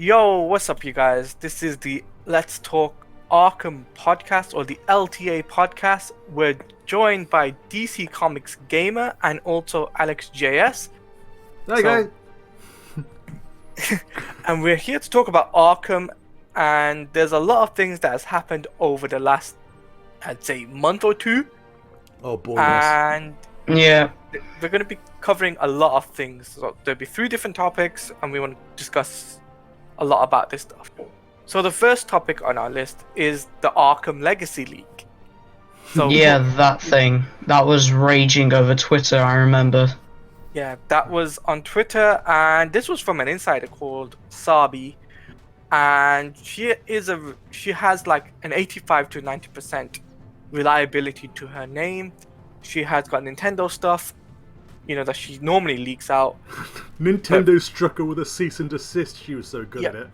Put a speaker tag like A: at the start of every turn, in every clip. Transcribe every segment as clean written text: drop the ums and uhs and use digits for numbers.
A: Yo, what's up, you guys? This is the Let's Talk Arkham podcast, or the LTA podcast. We're joined by DC Comics Gamer and also Alex JS.
B: Hi guys.
A: And we're here to talk about Arkham, and there's a lot of things that has happened over the last, I'd say, month or two.
B: Oh boy, yes.
A: And
C: Yeah.
A: we're going to be covering a lot of things. So there'll be 3 different topics, and we want to discuss a lot about this stuff. So the first topic on our list is the Arkham Legacy leak. So
C: Yeah, that thing. That was raging over Twitter, I remember.
A: yeah, that was on Twitter, and this was from an insider called Sabi, and she has like an 85 to 90% reliability to her name. She has got Nintendo stuff, that she normally leaks out.
B: Nintendo struck her with a cease and desist. She was so good at it.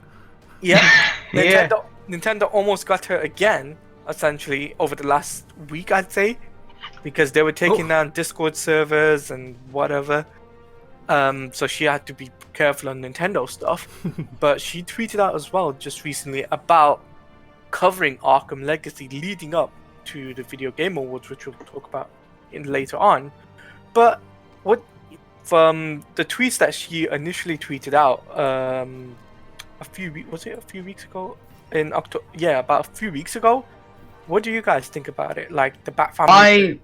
A: Yeah,
C: Yeah.
A: Nintendo almost got her again, essentially, over the last week, I'd say, because they were taking down Discord servers and whatever. So she had to be careful on Nintendo stuff. But she tweeted out as well just recently about covering Arkham Legacy leading up to the Video Game Awards, which we'll talk about later on. But from the tweets that she initially tweeted out, a few weeks ago in October? Yeah, about a few weeks ago. What do you guys think about it? Like the Bat Family?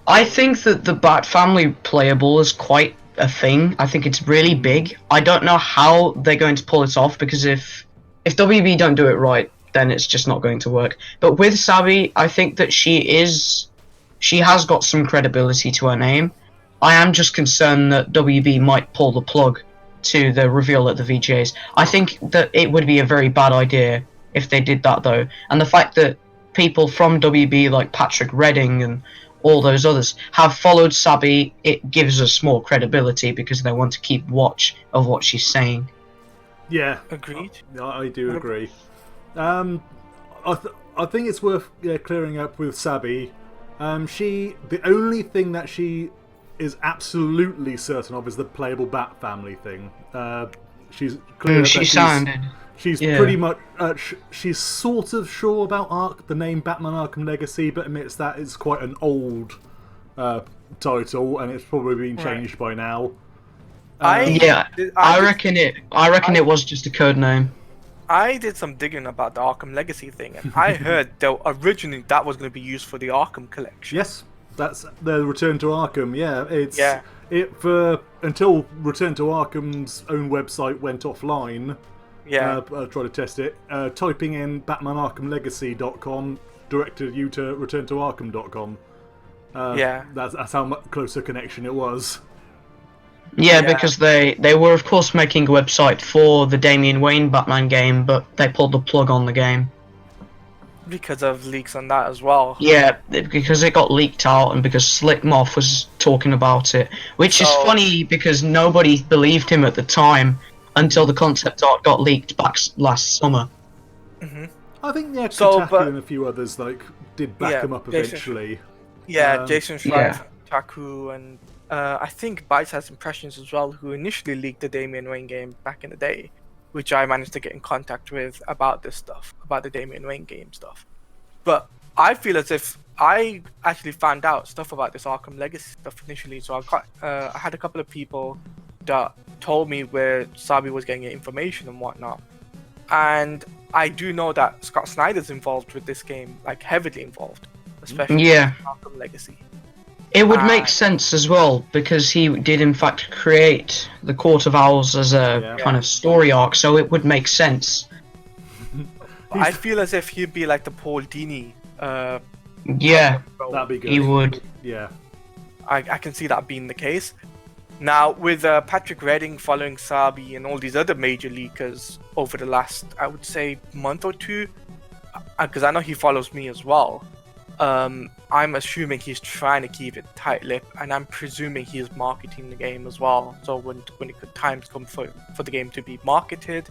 C: I think that the Bat Family playable is quite a thing. I think it's really big. I don't know how they're going to pull it off, because if WB don't do it right, then it's just not going to work. But with Sabi, I think that she has got some credibility to her name. I am just concerned that WB might pull the plug to the reveal at the VGAs. I think that it would be a very bad idea if they did that, though. And the fact that people from WB like Patrick Redding and all those others have followed Sabi, it gives us more credibility because they want to keep watch of what she's saying.
B: Yeah,
A: Agreed.
B: I do agree. I think it's worth clearing up with Sabi. The only thing that she is absolutely certain of is the playable Bat Family thing. She's clear. She's pretty much. She's sort of sure about the name Batman Arkham Legacy, but admits that it's quite an old title, and it's probably been changed by now.
C: I reckon it was just a code name.
A: I did some digging about the Arkham Legacy thing, and I heard that originally that was going to be used for the Arkham collection.
B: Yes, that's the Return to Arkham. Until Return to Arkham's own website went offline.
A: Yeah.
B: I tried to test it. Typing in BatmanArkhamLegacy.com directed you to ReturnToArkham.com. That's how much closer connection it was.
C: Yeah, because they were of course making a website for the Damian Wayne Batman game, but they pulled the plug on the game.
A: Because of leaks on that as well.
C: Yeah, because it got leaked out and because Slick Moth was talking about it. Which is funny because nobody believed him at the time until the concept art got leaked back last summer.
A: Mm-hmm.
B: I think Kotaku and a few others did back him up eventually.
A: Jason Schreier, Kotaku, and I think Bites has Impressions as well, who initially leaked the Damian Wayne game back in the day, which I managed to get in contact with about this stuff, about the Damian Wayne game stuff. But I feel as if I actually found out stuff about this Arkham Legacy stuff initially, so I had a couple of people that told me where Sabi was getting information and whatnot. And I do know that Scott Snyder's involved with this game, like heavily involved, especially with Arkham Legacy.
C: It would make sense as well, because he did in fact create the Court of Owls as a kind of story arc, so it would make sense.
A: I feel as if he'd be like the Paul Dini.
B: That'd be good.
C: He would.
B: Yeah.
A: I can see that being the case. Now, with Patrick Redding following Sabi and all these other major leakers over the last, I would say, month or two, because I know he follows me as well, I'm assuming he's trying to keep it tight-lipped, and I'm presuming he is marketing the game as well. So when times come for the game to be marketed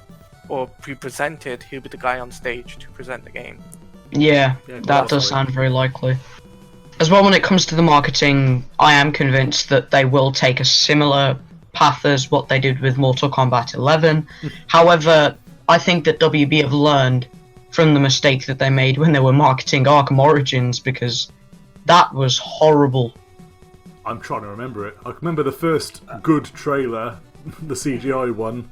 A: or pre-presented, he'll be the guy on stage to present the game.
C: Yeah, that does sound very likely. As well, when it comes to the marketing, I am convinced that they will take a similar path as what they did with Mortal Kombat 11. However, I think that WB have learned from the mistake that they made when they were marketing Arkham Origins, because that was horrible.
B: I'm trying to remember it. I remember the first good trailer, the CGI one.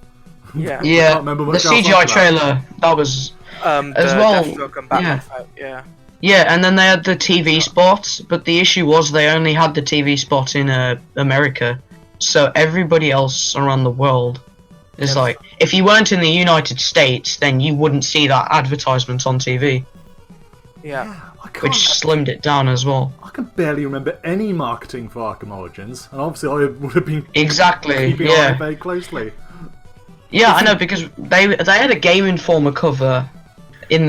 A: Yeah.
C: Yeah,
B: can't remember
C: the
B: much else
C: CGI
B: after that.
C: trailer, that was as
A: The
C: well.
A: Deathstroke and Batman
C: Yeah.
A: fight, yeah.
C: Yeah, and then they had the TV spot, but the issue was they only had the TV spot in America, so everybody else around the world is
A: Yes.
C: like, if you weren't in the United States, then you wouldn't see that advertisement on TV,
A: Yeah.
B: I can't.
C: which slimmed it down as well.
B: I can barely remember any marketing for Arkham Origins, and obviously I would have been
C: Exactly,
B: keeping an eye
C: yeah.
B: very closely.
C: Yeah, I know, because they had a Game Informer cover in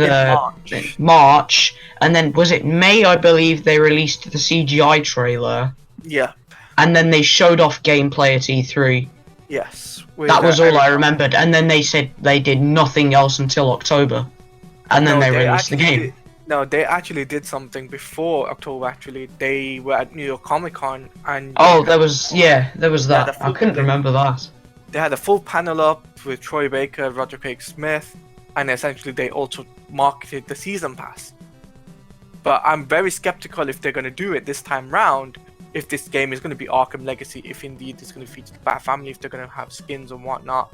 C: March, and then was it May, I believe, they released the CGI trailer,
A: Yeah.
C: and then they showed off gameplay at E3.
A: Yes.
C: That was all I
A: Eric-
C: remembered, and then they said they did nothing else until October, and then
A: No,
C: they released the
A: actually
C: game.
A: did- No, they actually did something before October. Actually, they were at New York Comic Con, and
C: Oh, there was that.
A: the
C: I
A: full
C: couldn't
A: thing.
C: remember that.
A: they had a full panel up with Troy Baker, Roger Craig Smith, and essentially they also marketed the season pass. But I'm very skeptical if they're going to do it this time round. If this game is going to be Arkham Legacy, if indeed it's going to feature the Bat Family, if they're going to have skins and whatnot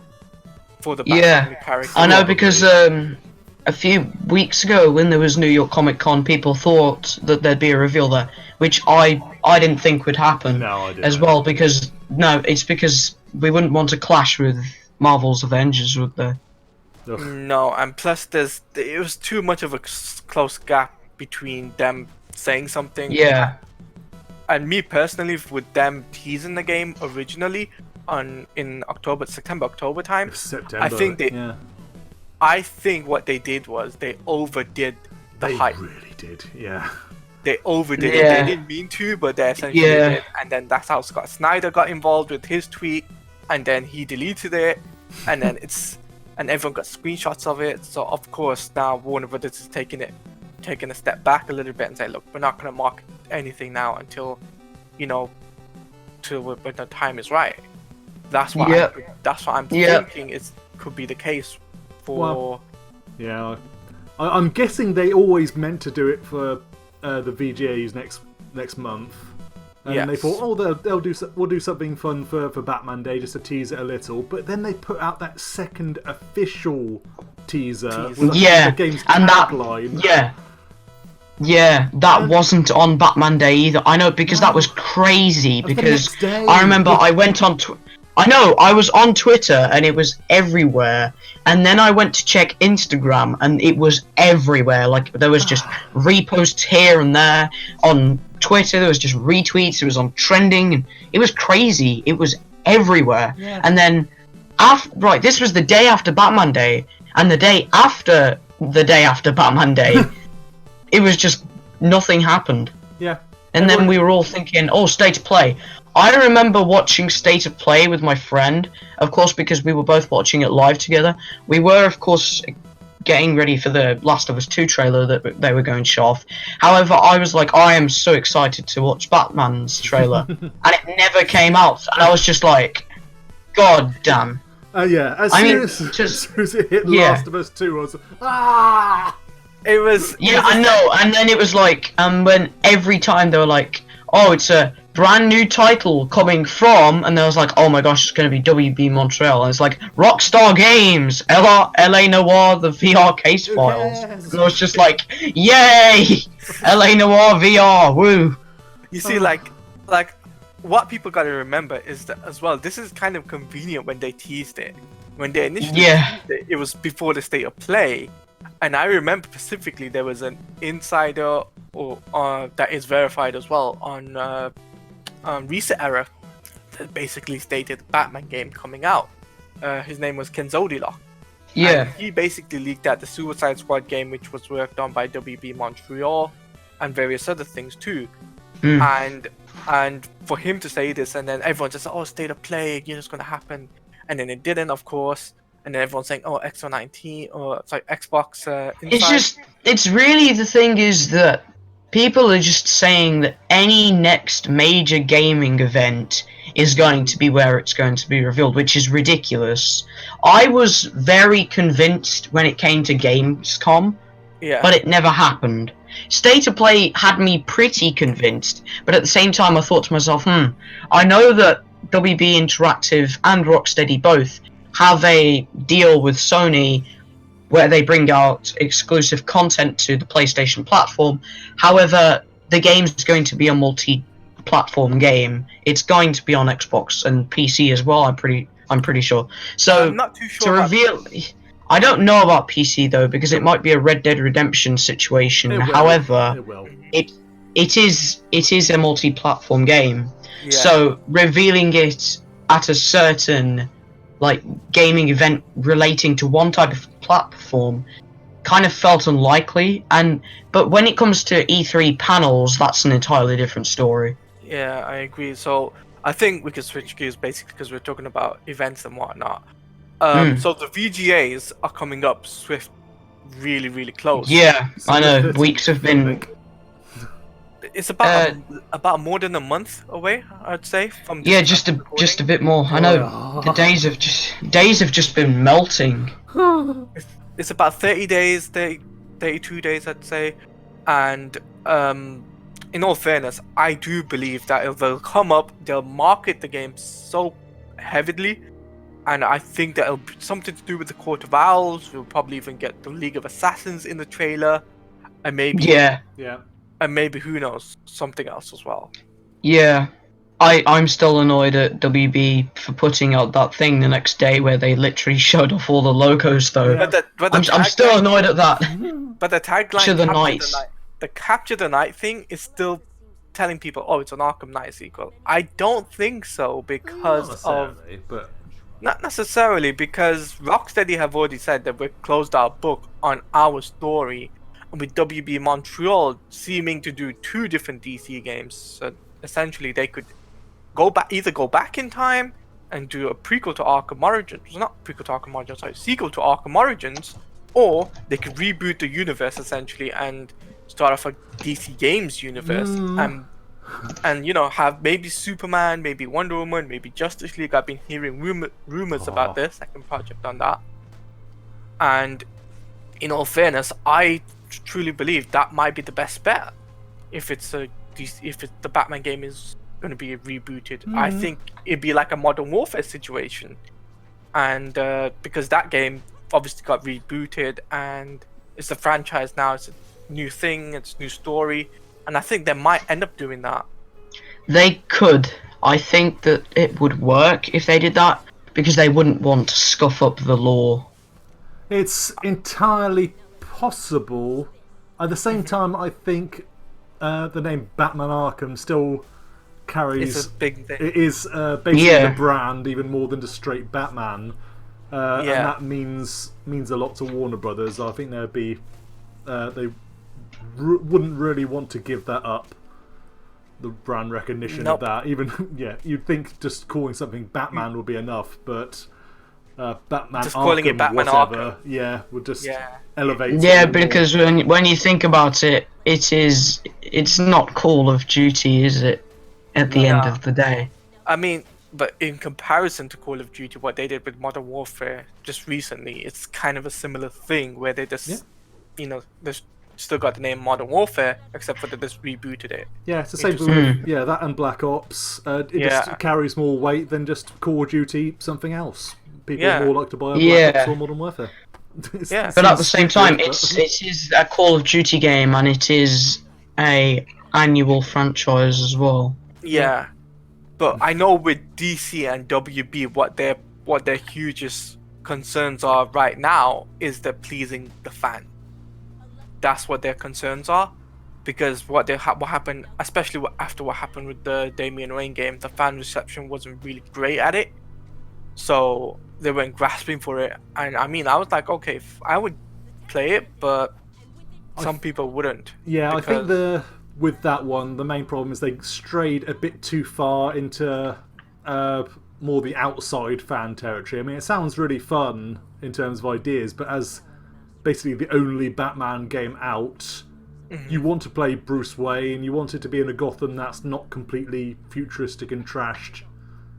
A: for the Bat
C: Yeah,
A: Family characters.
C: I know, because a few weeks ago when there was New York Comic Con, people thought that there'd be a reveal there, which I didn't think would happen
B: No, I didn't.
C: as well, because it's because we wouldn't want to clash with Marvel's Avengers, would there?
B: Ugh.
A: No, and plus it was too much of a close gap between them saying something.
C: Yeah.
A: And me personally, with them teasing the game originally in September, October time,
B: September.
A: I think they-
B: Yeah,
A: I think what they did was they overdid the
B: they
A: hype.
B: really did. Yeah.
A: They overdid it.
C: Yeah.
A: They didn't mean to, but they essentially
C: Yeah.
A: did. And then that's how Scott Snyder got involved with his tweet, and then he deleted it, and then and everyone got screenshots of it. So of course now Warner Brothers is taking a step back a little bit and say, look, we're not going to market anything now until, till when the time is right. That's what I'm
C: Yeah.
A: thinking it could be the case for.
B: Well, Yeah, I'm guessing they always meant to do it for the VGAs next month, and they
A: Yes.
B: thought, we'll do something fun for Batman Day just to tease it a little. But then they put out that second official teaser with
C: Yeah,
B: the game's
C: and that
B: tagline.
C: that wasn't on Batman Day either. I know, because that was crazy.
B: That's the
C: Because
B: next day.
C: I remember I went on. I was on Twitter and it was everywhere. And then I went to check Instagram and it was everywhere. Like, there was just reposts here and there. On Twitter, there was just retweets. It was on trending. And it was crazy. It was everywhere.
B: Yeah.
C: And then, this was the day after Batman Day. And the day after Batman Day, it was just nothing happened.
B: Yeah.
C: And then we were all thinking, oh, State of Play. I remember watching State of Play with my friend, of course, because we were both watching it live together. We were, of course, getting ready for the Last of Us 2 trailer that they were going to show off. However, I was like, I am so excited to watch Batman's trailer. And it never came out. And I was just like, God damn.
B: Yeah, as soon as it hit
C: Yeah.
B: Last of Us 2, I was
A: It was.
C: Yeah, I know. And then it was like, when every time they were like, oh, it's a brand new title coming from, and there was like, oh my gosh, it's going to be WB Montreal, and it's like Rockstar Games, LA Noire, the VR case files.
B: cares?
C: And I was just like, yay, LA Noire VR, woo.
A: You see, like what people got to remember is that as well. This is kind of convenient when they teased it. When they initially teased it, it was before the state of play, and I remember specifically there was an insider that is verified as well on Reset Era that basically stated Batman game coming out. His name was Ken Zodilok.
C: Yeah,
A: And he basically leaked out the Suicide Squad game, which was worked on by WB Montreal and various other things too. And for him to say this, and then everyone just, oh, state of play, it's going to happen, and then it didn't, of course. And then everyone's saying, oh, Xbox.
C: it's really, the thing is that people are just saying that any next major gaming event is going to be where it's going to be revealed, which is ridiculous. I was very convinced when it came to Gamescom,
A: Yeah.
C: but it never happened. State of Play had me pretty convinced, but at the same time I thought to myself, I know that WB Interactive and Rocksteady both have a deal with Sony where they bring out exclusive content to the PlayStation platform. However, the game's going to be a multi-platform game. It's going to be on Xbox and PC as well. I'm pretty sure. So
A: I'm not too sure.
C: to reveal, I don't know about PC though, because it might be a Red Dead Redemption situation.
B: It will.
C: However,
B: It will.
C: it is a multi-platform game.
A: Yeah.
C: So revealing it at a certain gaming event relating to one type of platform kind of felt unlikely, but when it comes to E3 panels, that's an entirely different story.
A: Yeah, I agree. So I think we could switch gears basically because we're talking about events and whatnot. So the VGAs are coming up swift, really, really close.
C: Yeah,
B: So
C: I know.
B: it's-
C: Weeks have been.
A: It's about more than a month away, I'd say. From
C: Yeah,
A: this
C: just a
A: recording.
C: bit more. I know. The days have just been melting.
A: It's about 30 days, 32 days, I'd say. And in all fairness, I do believe that if they'll come up, they'll market the game so heavily. And I think that it'll be something to do with the Court of Owls. We'll probably even get the League of Assassins in the trailer. And maybe,
C: Yeah,
A: and maybe, who knows, something else as well.
C: yeah. I'm still annoyed at WB for putting out that thing the next day where they literally showed off all the logos though.
B: Yeah.
A: But
C: I'm still annoyed at that.
A: But the tagline,
C: Capture the Nights.
A: The Capture the Night thing is still telling people, oh, it's an Arkham Knight sequel. I don't think so because of...
B: But
A: Not necessarily, because Rocksteady have already said that we've closed our book on our story, and with WB Montreal seeming to do 2 different DC games, so essentially they could either go back in time and do a prequel to Arkham Origins, not prequel to Arkham Origins, sorry, sequel to Arkham Origins, or they could reboot the universe essentially and start off a DC Games universe and have maybe Superman, maybe Wonder Woman, maybe Justice League. I've been hearing rumors about this second project on that. And in all fairness, I truly believe that might be the best bet if the Batman game is going to be rebooted. I think it'd be like a Modern Warfare situation, and because that game obviously got rebooted and it's a franchise now, it's a new thing, it's a new story, and I think they might end up doing that.
C: They could. I think that it would work if they did that because they wouldn't want to scuff up the lore.
B: it's entirely possible. At the same time, I think the name Batman Arkham still carries.
A: It's a big thing.
B: It is basically
C: Yeah.
B: the brand, even more than just straight Batman. And that means a lot to Warner Brothers. I think they'd be they wouldn't really want to give that up. The brand recognition
A: Nope.
B: of that, even you'd think just calling something Batman would be enough, but Batman
A: Just
B: Arkham,
A: calling it Batman
B: whatever,
A: Arkham.
B: would just
A: Yeah.
B: elevate. it
C: Yeah,
B: more.
C: because when you think about it, it's not Call of Duty, is it? At the end
A: No.
C: of the day.
A: I mean, but in comparison to Call of Duty, what they did with Modern Warfare just recently, it's kind of a similar thing where they just, they still got the name Modern Warfare, except for they just rebooted it.
B: Yeah, it's the same
A: Interesting.
B: with that and Black Ops. It
A: Yeah.
B: just carries more weight than just Call of Duty something else. People
A: Yeah.
B: more like to buy a Black
C: Yeah.
B: Ops or Modern Warfare.
A: Yeah.
C: But at the same time,
B: stupid,
C: it is a Call of Duty game and it is a annual franchise as well.
A: Yeah, but I know with DC and WB, what their hugest concerns are right now is they're pleasing the fan. That's what their concerns are, because what happened, especially after what happened with the Damian Wayne game, the fan reception wasn't really great at it, so they went grasping for it. And I mean, I was like, okay, I would play it, but some people wouldn't.
B: Yeah, I think
A: because-
B: with that one, the main problem is they strayed a bit too far into more the outside fan territory. I mean, it sounds really fun in terms of ideas, but as basically the only Batman game out, you want to play Bruce Wayne, you want it to be in a Gotham that's not completely futuristic and trashed.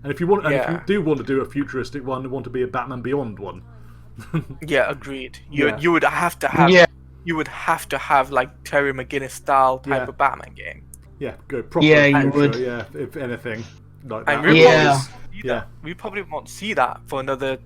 B: And if you want, and if you do want to do a futuristic one, you want to be a Batman Beyond one.
A: Yeah, agreed.
B: Yeah.
A: You would have to have.
C: Yeah.
A: You would have to have like Terry McGinnis style type
B: Yeah.
A: of Batman game.
B: Yeah, go proper
C: Yeah, you
B: adventure,
C: would.
B: yeah, if anything. Like
A: And
B: that.
A: we
C: Yeah.
A: probably see
B: Yeah.
A: that. We probably won't see that for another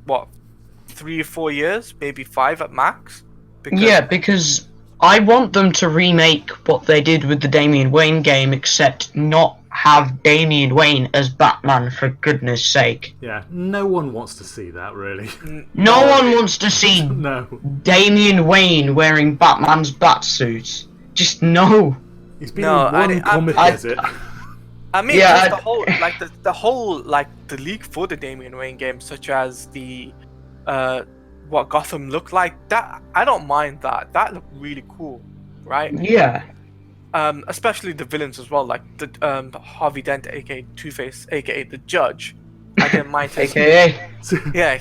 A: 3 or 4 years, maybe 5 at max.
C: Because I want them to remake what they did with the Damian Wayne game, except not have Damian Wayne as Batman, for goodness sake.
B: Yeah, no one wants to see that, really.
C: No one wants to see
B: No.
C: Damian Wayne wearing Batman's batsuit. Just no.
B: He's been
A: No,
B: in one
A: and
B: comic,
C: I-
B: is it?
A: I mean,
C: Yeah,
A: just the whole the leak for the Damian Wayne game, such as the what Gotham looked like. That I don't mind that. That looked really cool, right?
C: Yeah.
A: Especially the villains as well, like the Harvey Dent, aka Two-Face, aka the Judge. I didn't mind his.
C: AKA.
A: Yeah,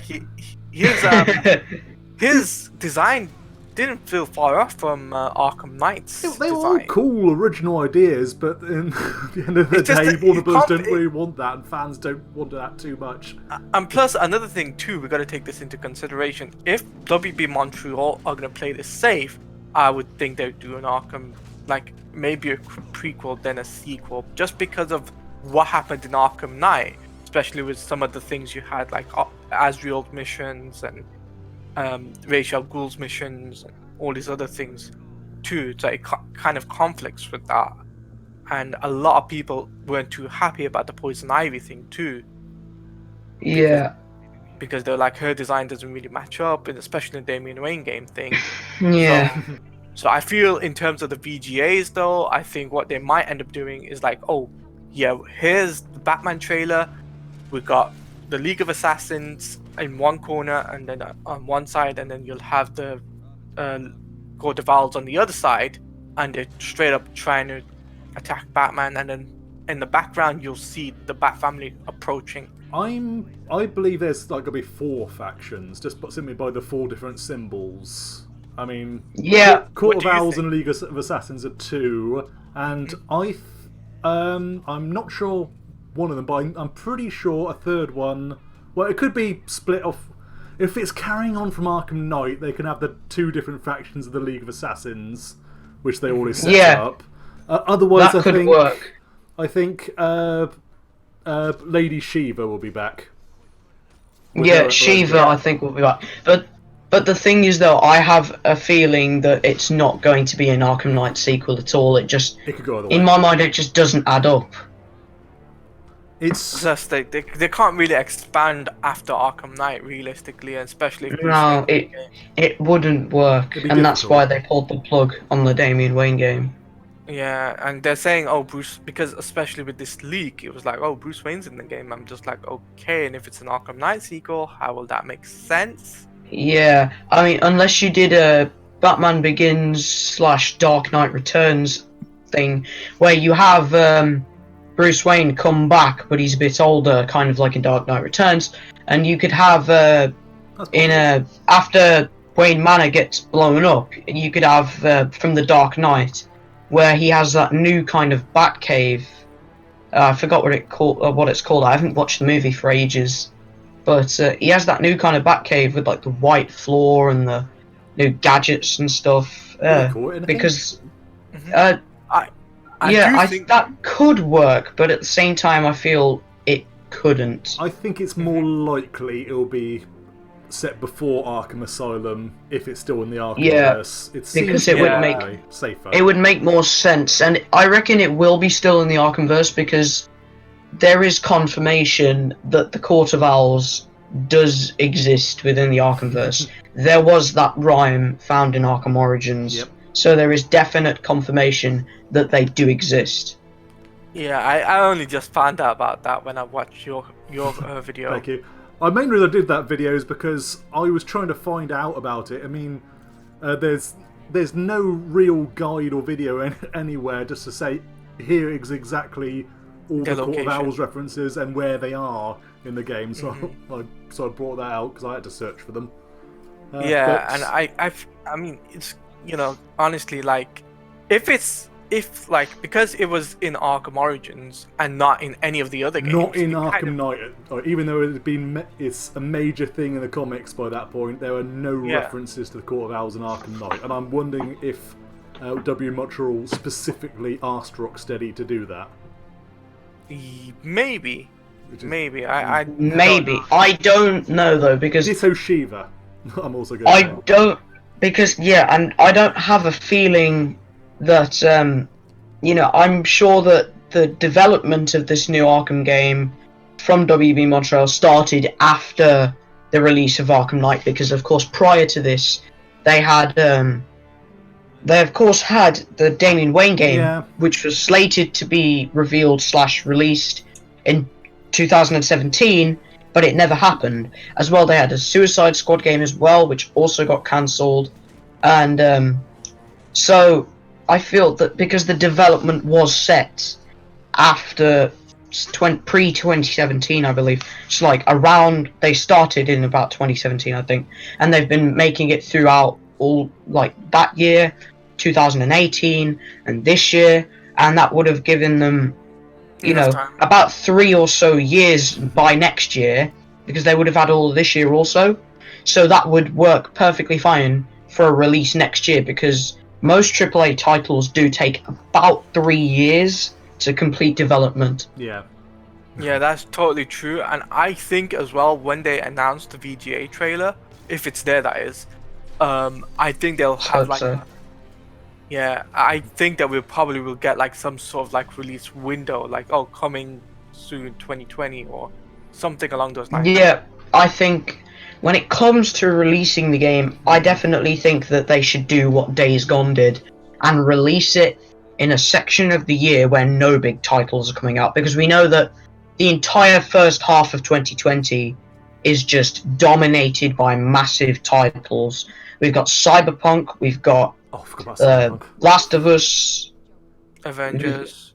A: his design didn't feel far off from Arkham Knight's
B: They were all
A: design.
B: cool original ideas, but at the end of the
A: It's just
B: day,
A: that
B: Warner
A: you
B: Bros.
A: can't-
B: don't really want that, and fans don't want that too much.
A: And plus, another thing too, we got to take this into consideration. If WB Montreal are going to play this safe, I would think they'd do an Arkham, like maybe a prequel, then a sequel, just because of what happened in Arkham Knight, especially with some of the things you had, like Asriel missions and Ra's al Ghul's missions and all these other things too. So it kind of conflicts with that. And a lot of people weren't too happy about the Poison Ivy thing too,
C: Yeah.
A: because they're like, her design doesn't really match up, and especially the Damian Wayne game thing.
C: Yeah.
A: So I feel in terms of the VGAs though, I think what they might end up doing is like, oh yeah, here's the Batman trailer, we got the League of Assassins in one corner and then on one side, and then you'll have the Court of Owls on the other side, and they're straight up trying to attack Batman, and then in the background you'll see the Bat family approaching.
B: I believe there's like gonna be 4 factions, just simply by the 4 different symbols. I mean,
C: Yeah.
B: Court
A: What
B: of
A: do you
B: Owls
A: think?
B: and League of Assassins are 2, and I'm not sure one of them, but I'm pretty sure a third one. Well, it could be split off. If it's carrying on from Arkham Knight, they can have the 2 different factions of the League of Assassins, which they already set
C: Yeah.
B: up. Otherwise,
C: That could work.
B: I think Lady Shiva will be back. With
C: Yeah,
B: her-
C: Shiva, I think, will be back. But the thing is, though, I have a feeling that it's not going to be an Arkham Knight sequel at all. It just,
B: It could go either way.
C: in my mind, it just doesn't add up.
B: It's
A: Plus, they can't really expand after Arkham Knight realistically, and especially if Bruce
C: No,
A: Wayne-
C: it wouldn't work,
B: It'd be
C: and that's
B: difficult.
C: why they pulled the plug on the Damian Wayne game.
A: Yeah, and they're saying, oh, Bruce, because especially with this leak, it was like, oh, Bruce Wayne's in the game. I'm just like, okay, and if it's an Arkham Knight sequel, how will that make sense?
C: Yeah, I mean, unless you did a Batman Begins / Dark Knight Returns thing, where you have Bruce Wayne come back, but he's a bit older, kind of like in Dark Knight Returns, and you could have after Wayne Manor gets blown up, you could have from the Dark Knight, where he has that new kind of Batcave. I forgot what it's called. I haven't watched the movie for ages, but he has that new kind of Batcave with like the white floor and the new gadgets and stuff. Because
A: I do think
C: that could work, but at the same time, I feel it couldn't.
B: I think it's more likely it'll be set before Arkham Asylum if it's still in the Arkhamverse.
C: Because it would make
B: safer.
C: It would make more sense, and I reckon it will be still in the Arkhamverse because there is confirmation that the Court of Owls does exist within the Arkhamverse. There was that rhyme found in Arkham Origins,
B: Yep.
C: so there is definite confirmation that they do exist.
A: Yeah, I only just found out about that when I watched your video.
B: Thank you. My main reason I did that video is because I was trying to find out about it. I mean, there's no real guide or video anywhere just to say here is exactly all
A: Their
B: the Court of
A: location.
B: Owls references and where they are in the game. So I brought that out because I had to search for them.
A: Yeah,
B: But-
A: and I mean, it's, honestly, like, if like because it was in Arkham Origins and not in any of the other games.
B: Not in
A: it
B: Arkham
A: kind of-
B: Knight, or even though it's a major thing in the comics by that point, there are no references to the Court of Owls in Arkham Knight, and I'm wondering if W. Montreal specifically asked Rocksteady to do that.
A: Maybe.
B: Which is-
A: Maybe. I
C: Maybe. I don't know though, because
B: Ditto Shiva. I'm also going
C: I don't, because and I don't have a feeling that I'm sure that the development of this new Arkham game from WB Montreal started after the release of Arkham Knight, because of course prior to this they had they of course had the Damian Wayne game, which was slated to be revealed / released in 2017, but it never happened. As well, they had a Suicide Squad game as well, which also got cancelled. And so I feel that because the development was set after pre-2017, I believe, it's like around, they started in about 2017, I think, and they've been making it throughout all, like, that year, 2018, and this year, and that would have given them about 3 or so years by next year, because they would have had all this year also. So that would work perfectly fine for a release next year, because most AAA titles do take about 3 years to complete development.
B: Yeah,
A: that's totally true. And I think as well, when they announced the VGA trailer, if it's there, that is, I think they'll have I think that we probably will get like some sort of like release window, like coming soon 2020 or something along those lines.
C: Yeah, I think when it comes to releasing the game, I definitely think that they should do what Days Gone did and release it in a section of the year where no big titles are coming out, because we know that the entire first half of 2020 is just dominated by massive titles. We've got Cyberpunk, we've got Last of Us,
A: Avengers,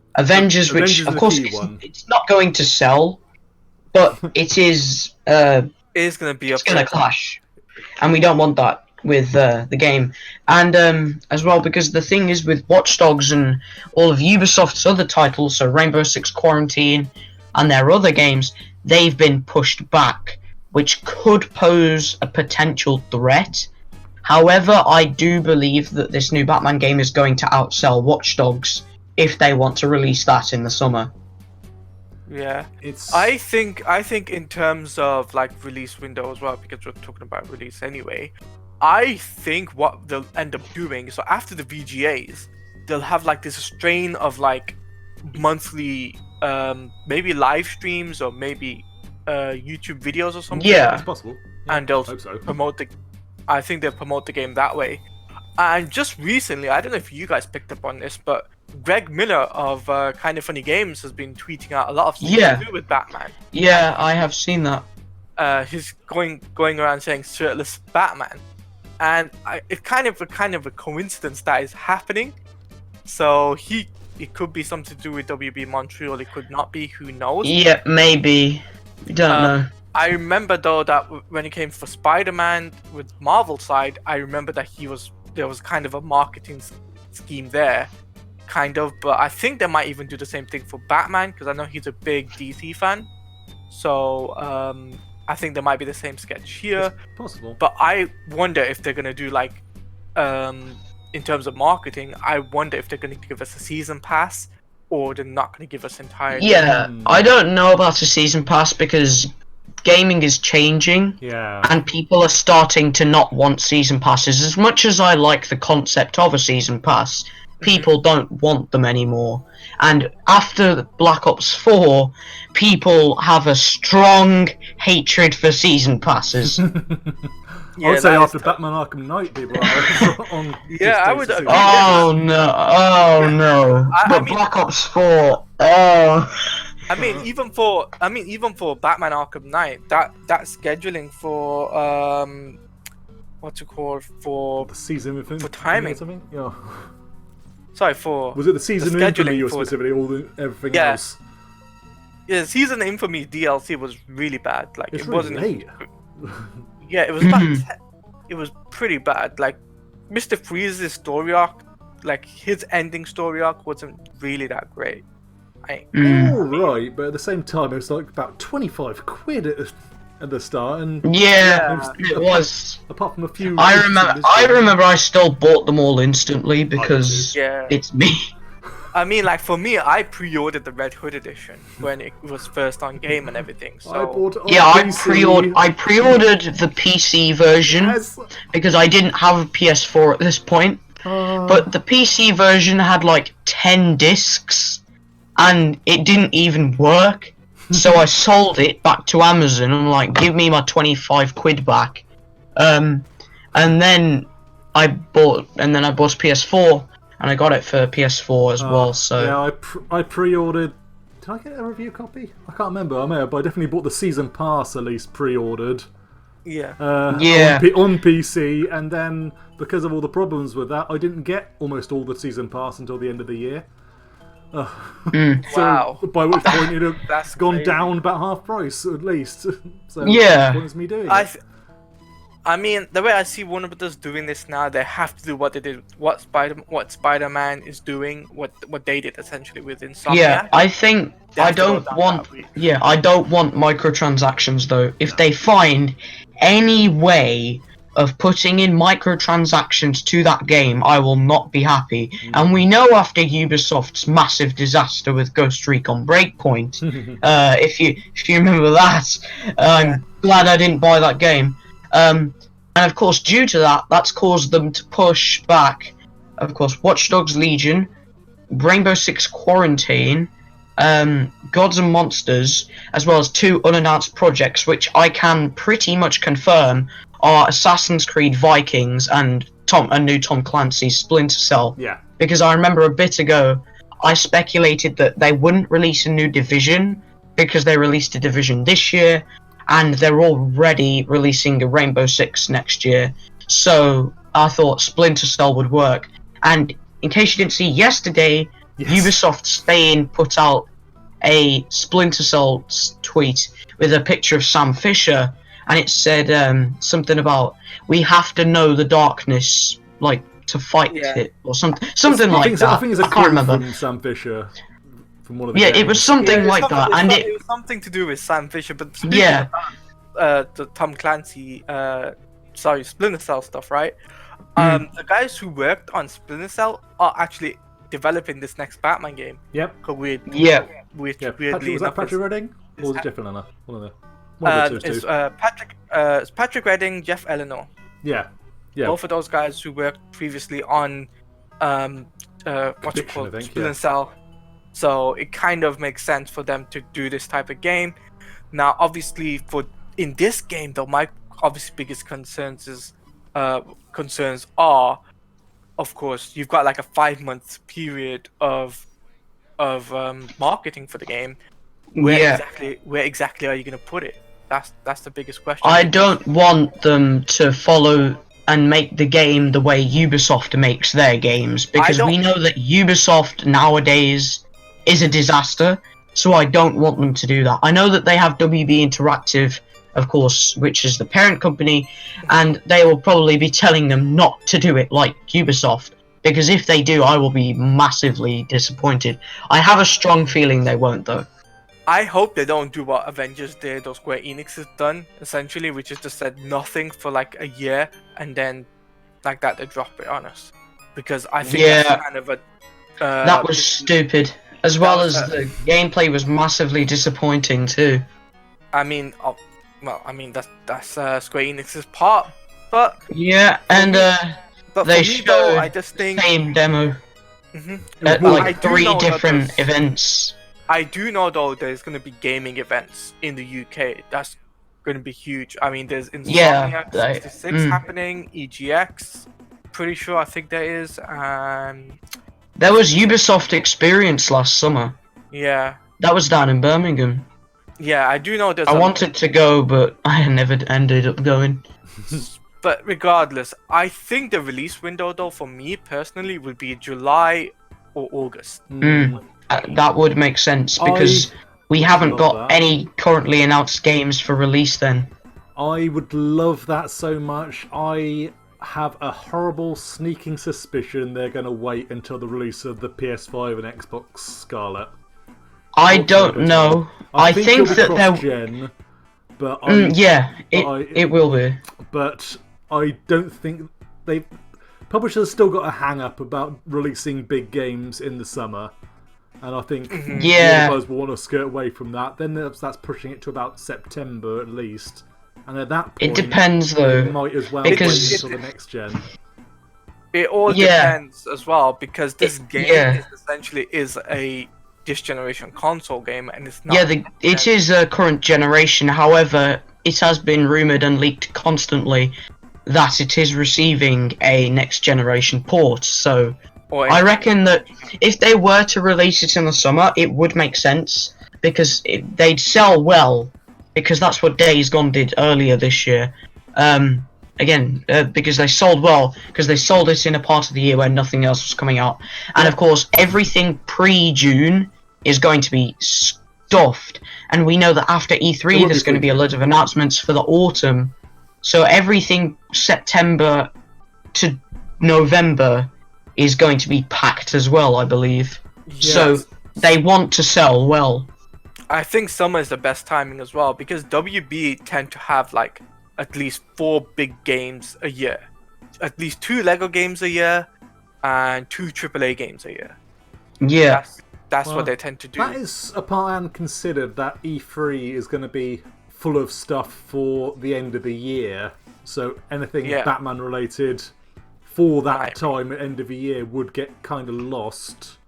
C: which of course it's not going to sell, but it is.
A: It's going
C: to clash, and we don't want that with the game. And as well, because the thing is with Watch Dogs and all of Ubisoft's other titles, so Rainbow Six Quarantine and their other games, they've been pushed back, which could pose a potential threat. However, I do believe that this new Batman game is going to outsell Watch Dogs if they want to release that in the summer.
A: Yeah, I think in terms of like release window as well, because we're talking about release anyway, I think what they'll end up doing, so after the VGAs, they'll have like this strain of like monthly maybe live streams or maybe YouTube videos or something.
C: Yeah,
B: it's possible. Yeah,
A: and they'll
B: so.
A: I think they'll promote the game that way. And just recently, I don't know if you guys picked up on this, but Greg Miller of Kind of Funny Games has been tweeting out a lot of things to do with Batman.
C: Yeah, I have seen that.
A: He's going around saying shirtless Batman, and it's kind of a coincidence that is happening. So it could be something to do with WB Montreal. It could not be. Who knows?
C: Yeah, maybe. We don't know.
A: I remember though that when it came for Spider-Man with Marvel side, I remember that there was kind of a marketing scheme there, kind of. But I think they might even do the same thing for Batman, because I know he's a big DC fan. So I think there might be the same sketch here.
B: It's possible.
A: But I wonder if they're gonna do like, in terms of marketing, I wonder if they're gonna give us a season pass, or they're not gonna give us entire.
C: Yeah, I don't know about a season pass, because gaming is changing, and people are starting to not want season passes. As much as I like the concept of a season pass, people don't want them anymore. And after Black Ops 4, people have a strong hatred for season passes.
B: I would say after Batman Arkham Knight, people are on.
A: Yeah, I would.
C: Oh no! But Black Ops 4. Oh.
A: I mean, even for Batman Arkham Knight, that scheduling for what's it called, for
B: the season
A: for timing
B: or something? Yeah.
A: Sorry, for
B: was it the season
A: the
B: Infamy
A: scheduling
B: or specifically everything else?
A: Yeah, season Infamy DLC was really bad. Like
B: it's
A: it
B: really
A: wasn't.
B: Late.
A: Yeah, it was about it was pretty bad. Like Mr. Freeze's story arc like his ending story arc wasn't really that great.
B: All right, but at the same time, it was like about 25 quid at the start, and
C: Yeah, it was.
B: apart from a few.
C: I remember. I still bought them all instantly because
A: Yeah.
C: it's me.
A: I mean, like for me, I pre-ordered the Red Hood edition when it was first on game and everything. So
B: I bought it on
C: Yeah,
B: PC.
C: I pre-ordered the PC version
B: Yes.
C: because I didn't have a PS4 at this point. But the PC version had like 10 discs, and it didn't even work. So I sold it back to Amazon. I'm like, give me my 25 quid back. And then I bought PS4, and I got it for PS4 as well. So
B: yeah, I pre-ordered. Did I get a review copy? I can't remember. I may have, but I definitely bought the season pass at least pre-ordered.
A: yeah.
B: On PC, and then because of all the problems with that, I didn't get almost all the season pass until the end of the year. So
A: Wow.
B: by which point it had
A: That's
B: gone
A: crazy.
B: down about half price at least. So
C: Yeah.
B: what is me doing? it?
A: I mean, the way I see Warner Brothers doing this now, they have to do what they did, what Spider-Man is doing, what they did essentially with Insomniac.
C: yeah, I think
A: They
C: I
A: have to go
C: don't
A: down
C: want.
A: that route.
C: Yeah, I don't want microtransactions though. If they find any way of putting in microtransactions to that game, I will not be happy. And we know after Ubisoft's massive disaster with Ghost Recon Breakpoint, if you remember that, I'm glad I didn't buy that game. And of course, due to that, that's caused them to push back, of course, Watch Dogs Legion, Rainbow Six Quarantine, Gods and Monsters, as well as 2 unannounced projects, which I can pretty much confirm are Assassin's Creed Vikings and a new Tom Clancy's Splinter Cell.
B: Yeah.
C: Because I remember a bit ago, I speculated that they wouldn't release a new Division because they released a Division this year, and they're already releasing a Rainbow Six next year. So I thought Splinter Cell would work. And in case you didn't see yesterday, Ubisoft Spain put out a Splinter Cell tweet with a picture of Sam Fisher, and it said something about, we have to know the darkness, like, to fight it, or something like that.
B: I think it's a
C: I can't
B: quote
C: remember.
B: from Sam Fisher from one of the
C: Yeah,
B: games.
C: it was something like that, and
A: it was something to do with Sam Fisher. But speaking
C: Yeah.
A: about, the Tom Clancy, Splinter Cell stuff, right? The guys who worked on Splinter Cell are actually developing this next Batman game.
B: Yep.
A: Weirdly
B: Yeah. Was
A: enough,
B: that Patrick Redding? Or was it Jeff Eleanor? One of the
A: it's
B: two.
A: It's Patrick Redding, Jeff Eleanor.
B: Yeah. Yeah.
A: Both of those guys who worked previously on Splinter Cell. So it kind of makes sense for them to do this type of game. Now, obviously, in this game, though, my obviously biggest concerns are, of course, you've got like a 5-month period of marketing for the game. Where exactly are you going to put it? That's the biggest question.
C: I don't want them to follow and make the game the way Ubisoft makes their games, because we know that Ubisoft nowadays is a disaster, so I don't want them to do that. I know that they have WB Interactive, of course, which is the parent company, and they will probably be telling them not to do it like Ubisoft, because if they do, I will be massively disappointed. I have a strong feeling they won't, though.
A: I hope they don't do what Avengers did or Square Enix has done, essentially, which is just said nothing for like a year, and then like that they drop it on us. Because I think that's kind of a...
C: that was stupid. As well as the gameplay was massively disappointing too.
A: I mean, that's Square Enix's part, but...
C: Yeah, and they showed
A: I just think...
C: the same demo. At
A: Well,
C: like 3 different events.
A: I do know though there's going to be gaming events in the UK. That's going to be huge. I mean, there's Insomniac 66 happening, EGX, pretty sure I think there is, and...
C: There was Ubisoft Experience last summer.
A: Yeah.
C: That was down in Birmingham.
A: Yeah, I do know there's...
C: I wanted to go, but I never ended up going.
A: But regardless, I think the release window though, for me personally, would be July or August.
C: That would make sense, because we haven't got any currently announced games for release then.
B: I would love that so much. I have a horrible sneaking suspicion they're going to wait until the release of the PS5 and Xbox Scarlet.
C: I don't know. I think
B: it'll be
C: that they're...
B: cross-gen, but
C: it will be.
B: But I don't think publishers still got a hang-up about releasing big games in the summer, and I think developers will want to skirt away from that. Then that's pushing it to about September at least, and at that point,
C: it depends though.
B: They might as well
C: because
B: wait until the next gen.
A: It all depends as well, because this game essentially is a this generation console game, and it's not.
C: Yeah, it is a current generation. However, it has been rumored and leaked constantly that it is receiving a next generation port. So I reckon that if they were to release it in the summer, it would make sense because they'd sell well, because that's what Days Gone did earlier this year. Because they sold well, because they sold it in a part of the year where nothing else was coming out. And of course, everything pre-June is going to be stuffed. And we know that after E3, there's going to be a lot of announcements for the autumn. So everything September to November is going to be packed as well, I believe. Yes. So they want to sell well.
A: I think summer is the best timing as well, because WB tend to have like at least 4 big games a year. At least 2 LEGO games a year and 2 AAA games a year.
C: Yeah.
A: That's what they tend to do.
B: That is a part and considered that E3 is going to be full of stuff for the end of the year. So anything Batman related for that time at end of the year would get kind of lost.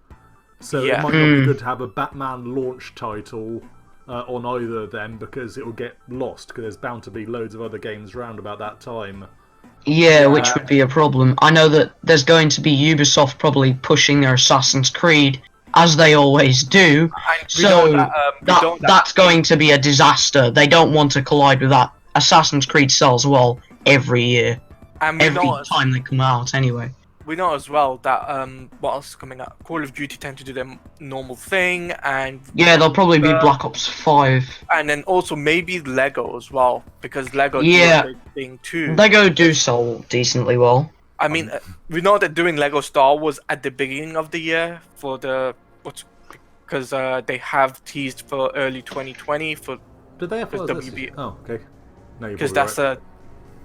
B: So it might not be good to have a Batman launch title on either of them, because it will get lost, because there's bound to be loads of other games around about that time.
C: Yeah, which would be a problem. I know that there's going to be Ubisoft probably pushing their Assassin's Creed, as they always do. That's going to be a disaster. They don't want to collide with that. Assassin's Creed sells well every year. Every time they come out, anyway.
A: We know as well that what else is coming out? Call of Duty tend to do their normal thing, and
C: they'll probably be Black Ops 5.
A: And then also maybe Lego as well, because Lego do a big thing too.
C: Lego do sell decently well.
A: I mean, we know they're doing Lego Star Wars at the beginning of the year for because they have teased for early 2020 for.
B: Did they have
A: WB?
B: Oh, okay. No,
A: because that's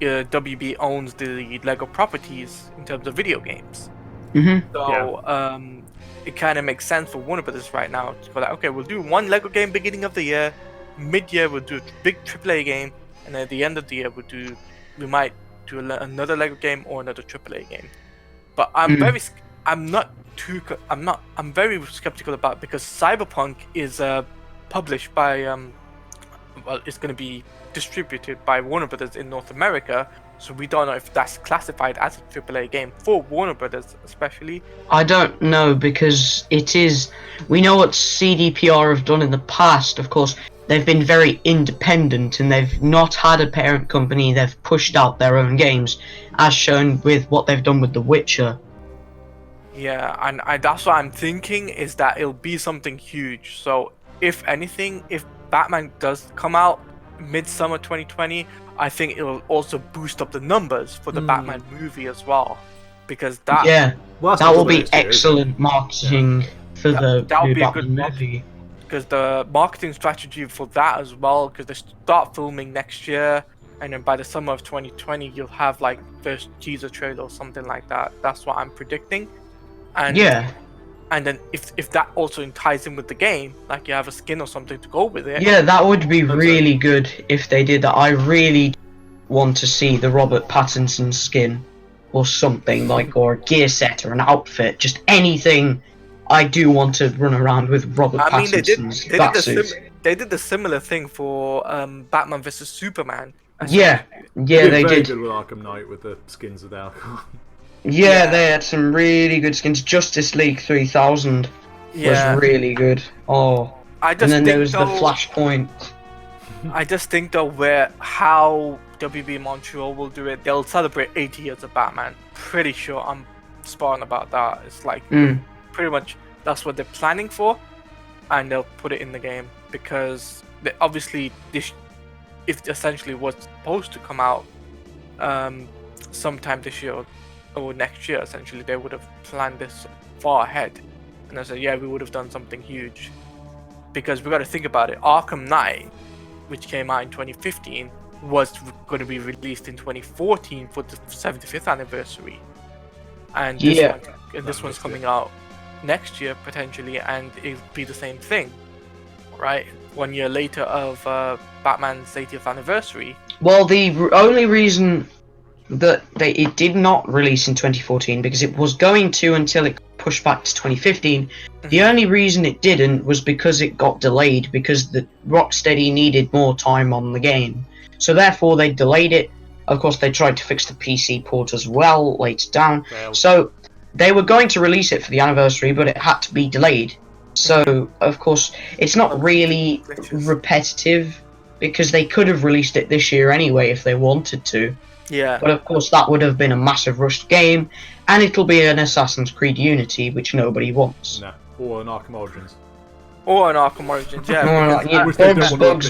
A: WB owns the Lego properties in terms of video games. So it kind of makes sense for Warner Brothers right now to go like, okay, we'll do one Lego game beginning of the year, mid-year we'll do a big AAA game, and at the end of the year we might do another Lego game or another AAA game. But I'm very skeptical about it, because Cyberpunk is published by it's going to be distributed by Warner Brothers in North America, so we don't know if that's classified as a AAA game for Warner Brothers especially.
C: I don't know, because it is. We know what CDPR have done in the past. Of course, they've been very independent and they've not had a parent company. They've pushed out their own games, as shown with what they've done with The Witcher.
A: Yeah, and that's what I'm thinking, is that it'll be something huge. So if anything, if Batman does come out midsummer 2020, I think it will also boost up the numbers for the Batman movie as well, because that
C: will be excellent marketing for the new Batman movie.
A: Because the marketing strategy for that as well, because they start filming next year, and then by the summer of 2020 you'll have like first teaser trailer or something like that. That's what I'm predicting. And and then if that also ties in with the game, like you have a skin or something to go with it.
C: Yeah, that would be really good if they did that. I really want to see the Robert Pattinson skin or something, like, or a gear set or an outfit, just anything. I do want to run around with Robert Pattinson's batsuit.
A: They did the similar thing for Batman vs Superman.
C: They did.
B: Good with Arkham Knight with the skins of the alcohol.
C: Yeah, they had some really good skins. Justice League 3000 was really good. And then there was the Flashpoint.
A: I just think though, how WB Montreal will do it, they'll celebrate 80 years of Batman. Pretty sure I'm spot on about that. It's like pretty much that's what they're planning for, and they'll put it in the game, because obviously this, if essentially was supposed to come out sometime this year or next year, essentially, they would have planned this far ahead. And I said, yeah, we would have done something huge. Because we got to think about it. Arkham Knight, which came out in 2015, was going to be released in 2014 for the 75th anniversary. And this one's coming out next year, potentially, and it'll be the same thing, right? 1 year later of Batman's 80th anniversary.
C: Well, the only reason that it did not release in 2014, because it was going to until it pushed back to 2015. The only reason it didn't was because it got delayed, because the Rocksteady needed more time on the game. So therefore they delayed it. Of course, they tried to fix the PC port as well later down. So they were going to release it for the anniversary, but it had to be delayed. So, of course, it's not really repetitive, because they could have released it this year anyway if they wanted to.
A: Yeah.
C: But of course, that would have been a massive rushed game, and it'll be an Assassin's Creed Unity, which nobody wants.
B: No, or an Arkham Origins.
A: Or an Arkham Origins, yeah.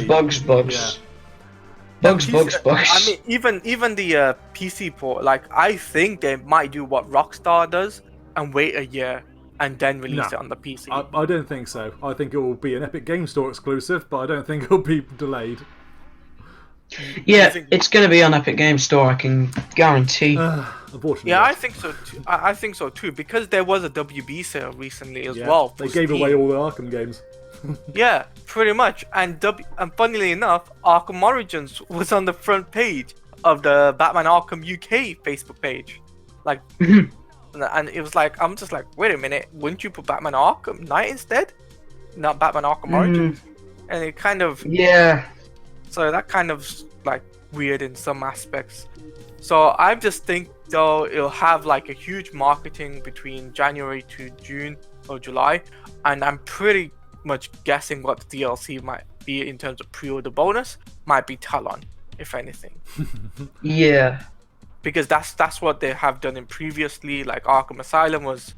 C: Bugs. Bugs.
A: I mean, even the PC port, like, I think they might do what Rockstar does and wait a year and then release it on the PC.
B: I don't think so. I think it will be an Epic Game Store exclusive, but I don't think it'll be delayed.
C: Yeah, it's going to be on Epic Game Store, I can guarantee.
B: Unfortunately.
A: Yeah, I think so too. I think so too, because there was a WB sale recently as well.
B: They gave away all the Arkham games.
A: Yeah, pretty much. And funnily enough, Arkham Origins was on the front page of the Batman Arkham UK Facebook page. Like, and it was like, I'm just like, wait a minute, wouldn't you put Batman Arkham Knight instead? Not Batman Arkham Origins? And it kind of...
C: Yeah.
A: So that kind of like weird in some aspects. So I just think though it'll have like a huge marketing between January to June or July, and I'm pretty much guessing what the DLC might be in terms of pre-order bonus might be Talon, if anything.
C: Yeah.
A: Because that's what they have done in previously. Like Arkham Asylum was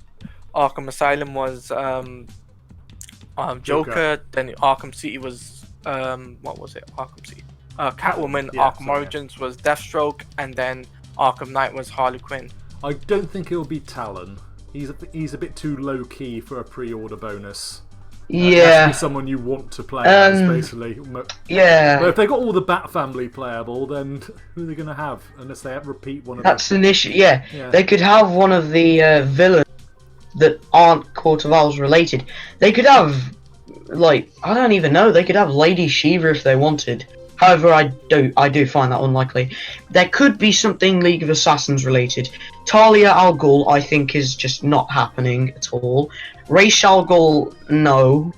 A: Joker. Then Arkham City was what was it? Arkham City. Catwoman. Arkham Origins was Deathstroke, and then Arkham Knight was Harley Quinn.
B: I don't think it'll be Talon. He's a bit too low key for a pre-order bonus. It has to be someone you want to play as, basically.
C: Yeah.
B: But if they got all the Bat family playable, then who are they going to have? Unless they repeat one of
C: That's an issue. Yeah. They could have one of the villains that aren't Court of Owls related. They could have, like, I don't even know. They could have Lady Shiva if they wanted. However, I do find that unlikely. There could be something League of Assassins related. Talia al Ghul, I think, is just not happening at all. Ra's al Ghul, no.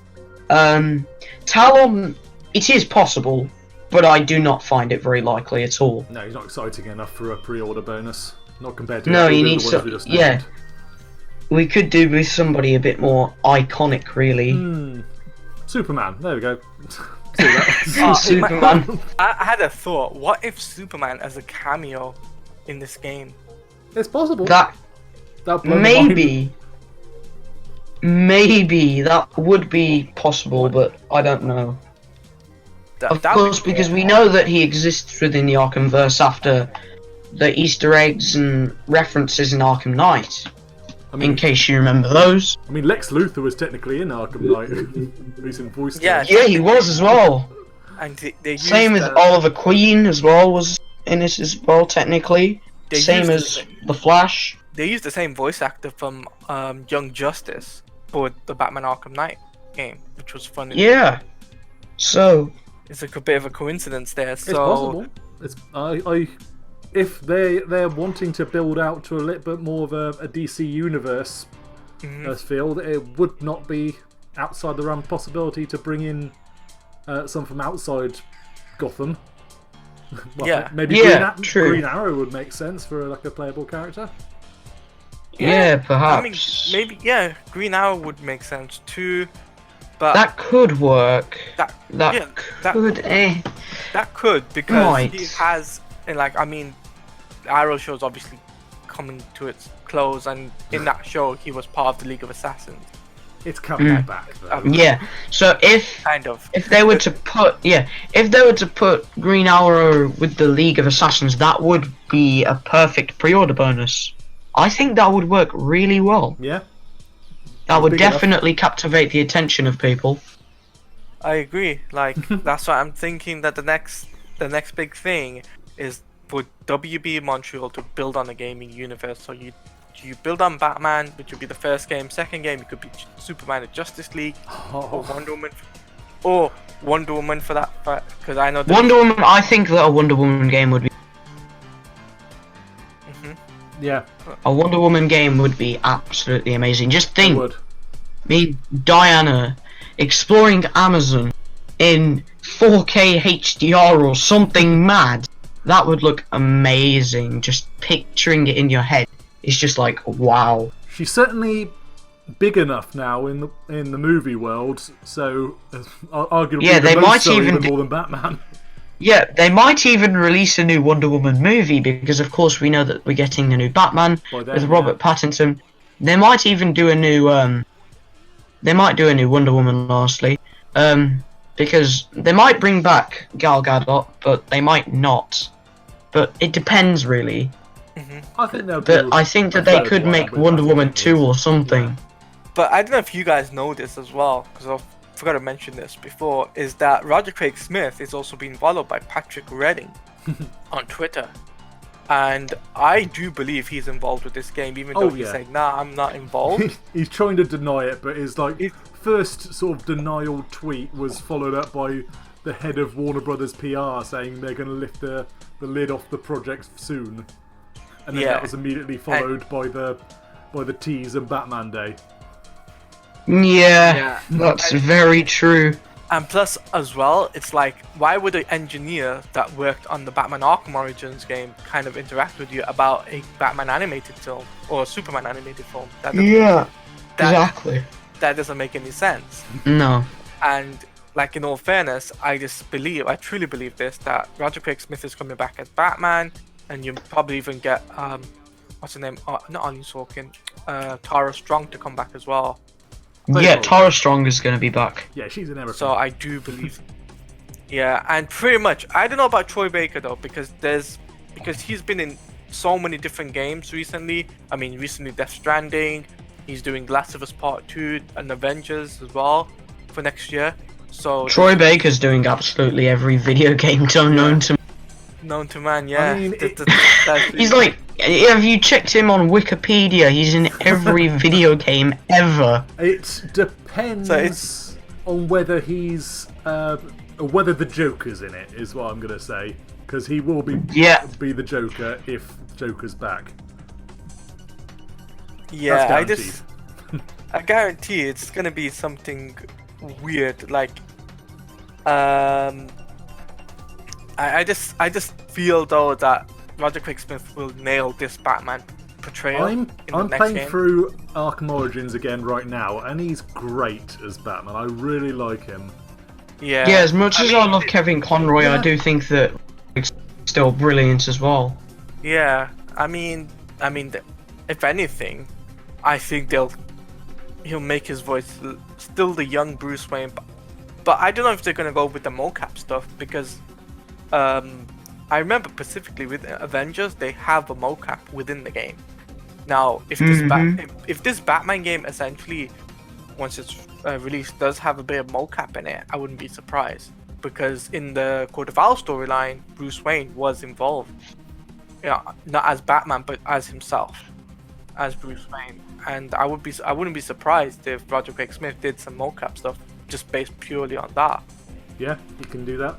C: Talon, it is possible, but I do not find it very likely at all.
B: No, he's not exciting enough for a pre-order bonus. Not compared to
C: you need some. Yeah, we could do with somebody a bit more iconic, really.
B: Superman. There we go.
C: Superman.
A: I had a thought. What if Superman as a cameo in this game?
B: It's possible.
C: Maybe that would be possible, but I don't know. Of course, because we know that he exists within the Arkhamverse after the Easter eggs and references in Arkham Knight. In case you remember those.
B: I mean, Lex Luthor was technically in Arkham Knight. Recent voice.
A: Yeah,
C: he was as well.
A: And they
C: same as Oliver Queen as well was in this as well, technically. Same as the Flash.
A: They used the same voice actor from Young Justice for the Batman Arkham Knight game, which was funny.
C: Yeah. So
A: it's like a bit of a coincidence there. So
B: it's possible. If they're wanting to build out to a little bit more of a DC universe field, it would not be outside the realm of possibility to bring in some from outside Gotham. Maybe Green Arrow would make sense for like a playable character.
C: Yeah, perhaps.
A: I mean, maybe Green Arrow would make sense too. But
C: that could work.
A: That could, because he has, and like, I mean, the Arrow show is obviously coming to its close, and in that show he was part of the League of Assassins.
B: It's coming back though.
C: Yeah. So if they were to put Green Arrow with the League of Assassins, that would be a perfect pre-order bonus. I think that would work really well.
B: Yeah.
C: That would definitely captivate the attention of people.
A: I agree. Like that's why I'm thinking that the next big thing is for WB Montreal to build on the gaming universe. So you build on Batman, which would be the first game. Second game, it could be Superman or Justice League, or Wonder Woman for that. Because I know
C: Wonder Woman. I think that a Wonder Woman game would be.
B: Yeah.
C: A Wonder Woman game would be absolutely amazing. Just think, me, Diana, exploring Amazon in 4K HDR or something mad. That would look amazing. Just picturing it in your head, it's just like wow.
B: She's certainly big enough now in the movie world, so arguably
C: they might
B: even more than Batman.
C: Yeah, they might even release a new Wonder Woman movie because, of course, we know that we're getting the new Batman with Robert Pattinson. They might even do a new. They might do a new Wonder Woman, lastly, because they might bring back Gal Gadot, but they might not. But it depends, really.
B: I think they'll.
C: But I think that they could make Wonder Woman 2 or something.
A: Yeah. But I don't know if you guys know this as well, because I forgot to mention this before, is that Roger Craig Smith is also being followed by Patrick Redding on Twitter. And I do believe he's involved with this game, even though he's saying, nah, I'm not involved.
B: He's trying to deny it, but his first sort of denial tweet was followed up by the head of Warner Brothers PR saying they're going to lift the lid off the project soon. And then that was immediately followed by the tease of Batman Day.
C: Yeah, that's very true.
A: And plus, as well, it's like, why would an engineer that worked on the Batman Arkham Origins game kind of interact with you about a Batman animated film or a Superman animated film?
C: Exactly.
A: That doesn't make any sense.
C: No.
A: And like, in all fairness, I truly believe this, that Roger Craig Smith is coming back as Batman, and you probably even get what's her name? Not Arlene Sorkin, Tara Strong to come back as well.
C: Yeah, Tara Strong is going to be back.
B: Yeah, she's in everything.
A: So I do believe. Yeah, and pretty much, I don't know about Troy Baker though, because he's been in so many different games recently. I mean, recently Death Stranding. He's doing Last of Us Part 2 and Avengers as well for next year. So
C: Troy Baker's doing absolutely every video game known to
A: man. Yeah.
B: I mean,
C: he's like, have you checked him on Wikipedia? He's in every video game ever.
B: It depends on whether he's whether the Joker's in it, is what I'm gonna say, because he will be the Joker if Joker's back.
A: Yeah, I guarantee it's gonna be something weird. Like, I just feel though that Roger Craig Smith will nail this Batman portrayal.
B: I'm playing through Arkham Origins again right now, and he's great as Batman. I really like him.
A: Yeah.
C: Yeah, as much as I love Kevin Conroy, I do think that he's still brilliant as well.
A: Yeah, I mean, if anything, I think he'll make his voice still the young Bruce Wayne, but I don't know if they're gonna go with the mocap stuff, because I remember specifically with Avengers, they have a mocap within the game. Now, if this Batman game essentially, once it's released, does have a bit of mocap in it, I wouldn't be surprised, because in the Court of Owls storyline, Bruce Wayne was involved. Not as Batman, but as himself, as Bruce Wayne. And I wouldn't be surprised if Roger Craig Smith did some mocap stuff just based purely on that.
B: Yeah, you can do that.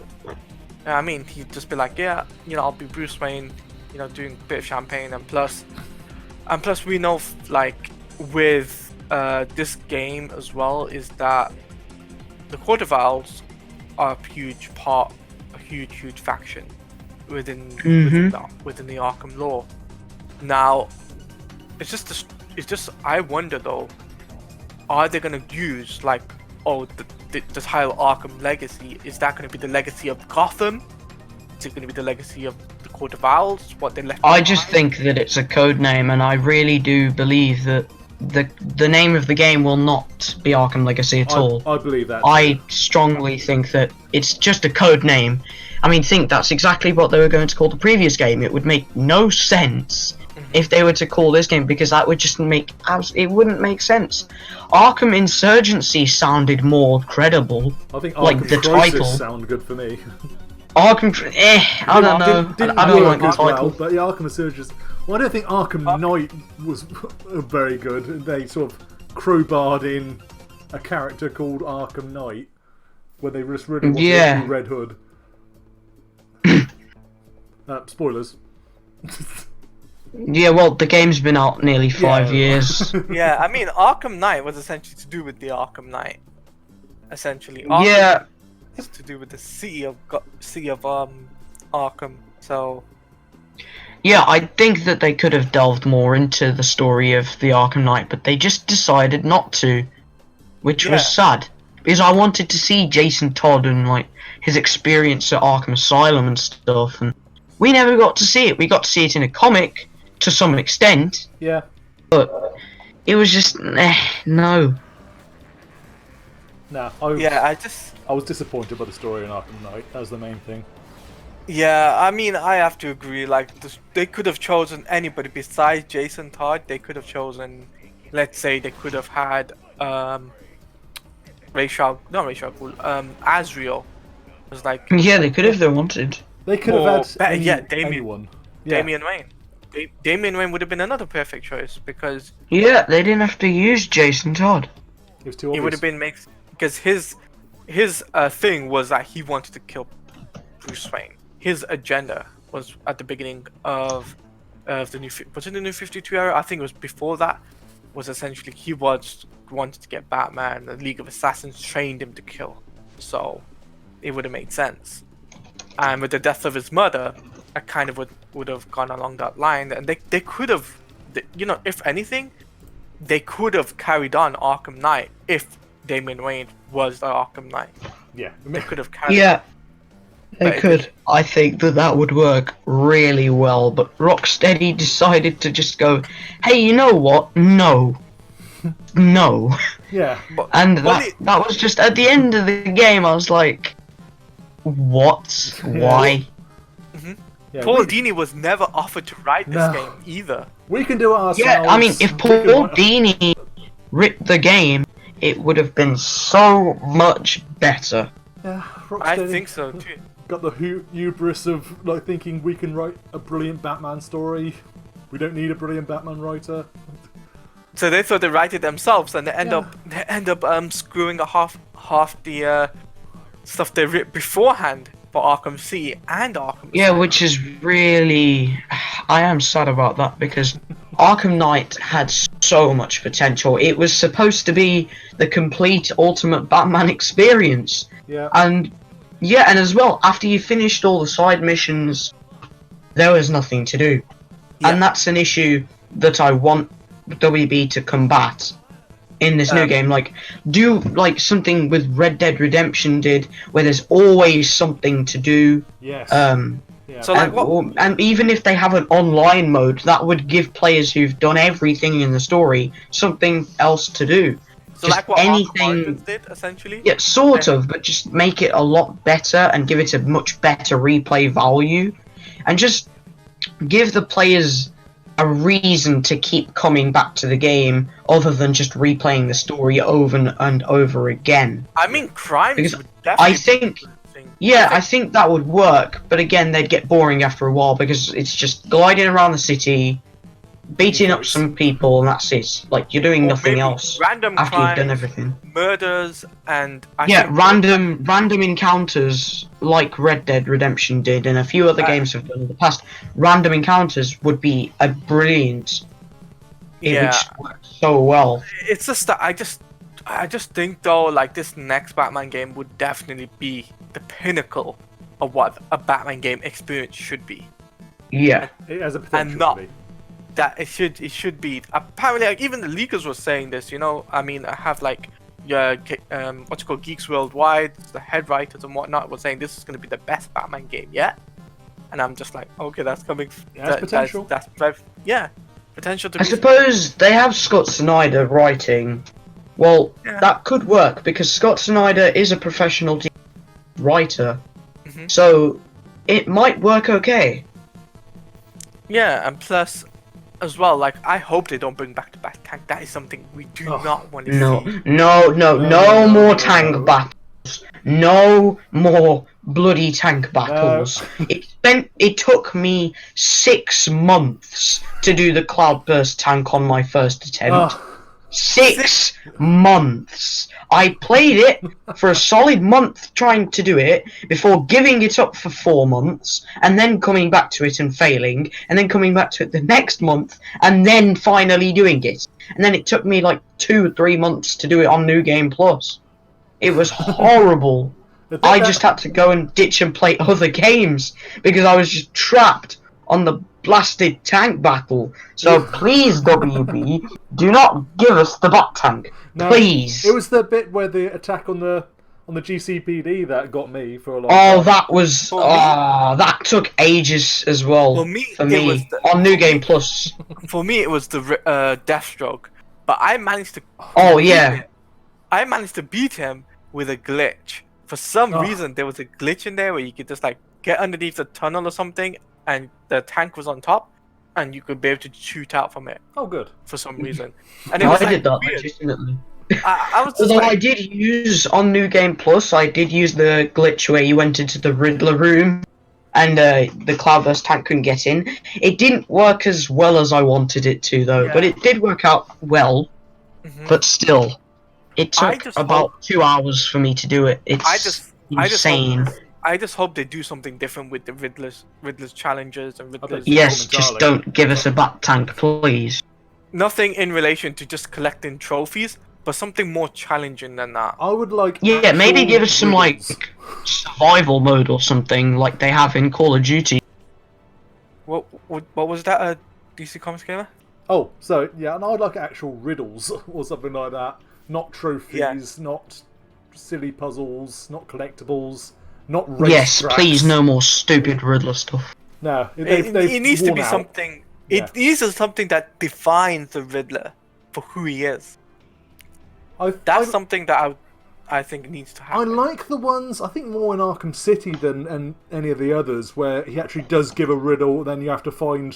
A: I mean, he'd just be like, I'll be Bruce Wayne, doing a bit of champagne, and plus we know, like, with this game as well, is that the Court of Owls are a huge faction within the Arkham lore. Now, it's just I wonder though, are they gonna use like, the title Arkham Legacy, is that going to be the legacy of Gotham? Is it going to be the legacy of the Court of Owls? What they left behind?
C: I just think that it's a code name, and I really do believe that the name of the game will not be Arkham Legacy at all.
B: I believe that.
C: I strongly think that it's just a code name. I mean, think that's exactly what they were going to call the previous game. It would make no sense if they were to call this game, because that would just it wouldn't make sense. Arkham Insurgency sounded more credible.
B: I think
C: like
B: Arkham
C: the
B: Crisis
C: title.
B: sound good for me.
C: Arkham, I don't know.
B: Didn't
C: I don't like
B: work
C: the
B: as
C: title.
B: well, but the Arkham Insurgents. Well, I don't think Arkham Knight was very good. They sort of crowbarred in a character called Arkham Knight, where they just really wanted to do Red Hood. Spoilers.
C: Yeah, well, the game's been out nearly 5 years.
A: Yeah, I mean, Arkham Knight was essentially to do with the Arkham Knight. Essentially, Arkham
C: Yeah,
A: is to do with the city of Arkham. So
C: yeah, I think that they could have delved more into the story of the Arkham Knight, but they just decided not to, which was sad. Because I wanted to see Jason Todd and like his experience at Arkham Asylum and stuff, and we never got to see it. We got to see it in a comic to some extent,
B: Yeah.
C: but it was just no.
B: Nah. I was disappointed by the story in Arkham Knight. That was the main thing.
A: yeah, I mean, I have to agree. Like, they could have chosen anybody besides Jason Todd. They could have chosen, let's say, they could have had Azrael. It was like
C: Yeah, they could have if they wanted.
B: They could have had
A: Damien.
B: anyone. Yeah.
A: Damian Wayne. Damian Wayne would have been another perfect choice because
C: Yeah, they didn't have to use Jason Todd.
B: It was too
A: he
B: obvious.
A: would have been because his thing was that he wanted to kill Bruce Wayne. His agenda was at the beginning of the new was it the New 52 era? I think it was before that. Was essentially he wanted to get Batman. The League of Assassins trained him to kill, so it would have made sense. And with the death of his mother, I kind of would have gone along that line, and they could have, you know, if anything, they could have carried on Arkham Knight if Damian Wayne was the Arkham Knight.
B: Yeah.
A: They could have carried.
C: Yeah, they
A: But
C: could. I think that would work really well, but Rocksteady decided to just go, hey, you know what? No. No.
B: Yeah.
C: And
A: Well,
C: that was just, at the end of the game, I was like, what? Why?
B: Yeah,
A: Paul Dini was never offered to write this
B: No.
A: game either.
B: we can do it ourselves.
C: Yeah, I mean, if
B: We
C: Paul
B: can write-
C: Dini wrote the game, it would have been so much better.
B: Yeah,
A: I
B: Rocksteady
A: think so too.
B: got the hubris of like thinking we can write a brilliant Batman story. We don't need a brilliant Batman writer.
A: So they thought they write it themselves, and they end up screwing up half the stuff they wrote beforehand for Arkham City and Arkham.
C: Yeah,
A: Asylum.
C: which is really... I am sad about that, because Arkham Knight had so much potential. It was supposed to be the complete ultimate Batman experience.
B: Yeah.
C: And yeah, and as well, after you finished all the side missions, there was nothing to do.
A: Yeah.
C: And that's an issue that I want WB to combat in this new game. Like, do like something with Red Dead Redemption did, where there's always something to do.
B: Yes. Yeah.
A: So like what?
C: And even if they have an online mode, that would give players who've done everything in the story something else to do.
A: So
C: just
A: like what
C: anything-
A: Arkham Origins did essentially.
C: Yeah, sort of, but just make it a lot better and give it a much better replay value, and just give the players a reason to keep coming back to the game other than just replaying the story over and over again.
A: I mean, crimes
C: Because
A: would definitely.
C: I think, I think that would work, but again, they'd get boring after a while because it's just gliding around the city, beating up some people, and that's it. Like, you're doing
A: Or
C: nothing
A: maybe
C: else
A: random
C: after you've done
A: crimes,
C: everything.
A: murders, and
C: Yeah,
A: think-
C: random encounters like Red Dead Redemption did, and a few other games have done in the past. Random encounters would be a brilliant. It would
A: Yeah,
C: just work so well.
A: it's just that I just think though, like this next Batman game would definitely be the pinnacle of what a Batman game experience should be.
C: Yeah,
B: It has a potential
A: and not-
B: to be.
A: That it should be. Apparently, like, even the leakers were saying this. You know, I mean, I have like what's it called, Geeks Worldwide, the head writers and whatnot were saying this is going to be the best Batman game yet. And I'm just like, okay, that's coming.
B: It has potential.
A: That's very potential to
C: I
A: be.
C: suppose they have Scott Snyder writing. Well,
A: Yeah.
C: that could work because Scott Snyder is a professional writer,
A: Mhm.
C: so it might work okay.
A: Yeah, and plus, as well, like I hope they don't bring back the Bat Tank. That is something we do
B: Oh,
A: not want to
C: No,
A: see.
C: no more tank
B: no.
C: battles. No more bloody tank battles. It took me 6 months to do the Cloudburst tank on my first attempt.
B: Oh,
C: 6 months. I played it for a solid month trying to do it before giving it up for 4 months and then coming back to it and failing and then coming back to it the next month and then finally doing it. And then it took me like 2 or 3 months to do it on New Game Plus. It was horrible.
B: the thing
C: I
B: that-
C: just had to go and ditch and play other games because I was just trapped on the blasted tank battle. So please, WB, do not give us the bot tank.
B: No,
C: Please.
B: It was the bit where the attack on the GCPD that got me for a long
C: Oh,
B: time.
C: that was.
A: For me-
C: Oh, that took ages as well.
A: For me,
C: for
A: it
C: me
A: was the-
C: on New Game Plus.
A: For me, it was the Deathstroke, but I managed to.
C: Oh
A: beat
C: yeah.
A: him. I managed to beat him with a glitch. For some
B: Oh.
A: reason, there was a glitch in there where you could just like get underneath the tunnel or something, and the tank was on top, and you could be able to shoot out from it
B: Oh, good.
A: for some reason. And it
C: I
A: was like,
C: did that
A: weird.
C: legitimately.
A: I was just
C: Although I
A: like,
C: did use on New Game Plus, I did use the glitch where you went into the Riddler room and the Cloudburst tank couldn't get in. It didn't work as well as I wanted it to, though, but
A: Yeah.
C: it did work out well.
A: Mhm.
C: But still, it
A: I
C: took
A: just
C: about 2 hours for me to do it. It's
A: I just
C: insane.
A: I just hope they do something different with the Riddler's challenges and Riddler's.
B: bet you-
C: Yes, just
B: momentarily.
C: don't give us a bat tank, please.
A: Nothing in relation to just collecting trophies, but something more challenging than that.
B: I would like.
C: Yeah, maybe
B: actual
C: give us some
B: riddles.
C: like survival mode or something like they have in Call of Duty.
A: What was that? A DC Comics gamer?
B: Oh, so yeah, and I'd like actual riddles or something like that. Not trophies, not silly puzzles, not collectibles, not race
C: Yes,
B: tracks.
C: please, no more stupid Riddler stuff.
B: No,
A: It needs to be
B: worn out.
A: something.
B: Yeah.
A: It needs to be something that defines the Riddler for who he is. That's something that I think needs to
B: I
A: happen.
B: like the ones, I think more in Arkham City than any of the others, where he actually does give a riddle, then you have to find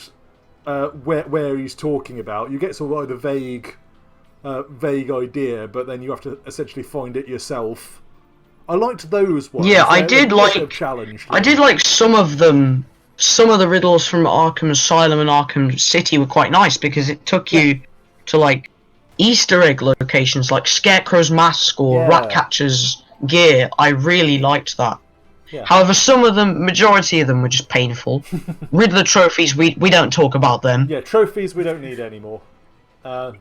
B: where he's talking about. You get sort of like the vague idea, but then you have to essentially find it yourself. I liked those ones.
C: Yeah, I
B: They're
C: did
B: a bit
C: like-
B: of a challenge.
C: I did like some of them. Some of the riddles from Arkham Asylum and Arkham City were quite nice because it took you to like Easter egg locations like Scarecrow's mask or
B: Yeah.
C: Ratcatcher's gear. I really liked that.
B: Yeah.
C: However, some of them, majority of them were just painful. Riddler trophies, we don't talk about them.
B: Yeah, trophies we don't need anymore.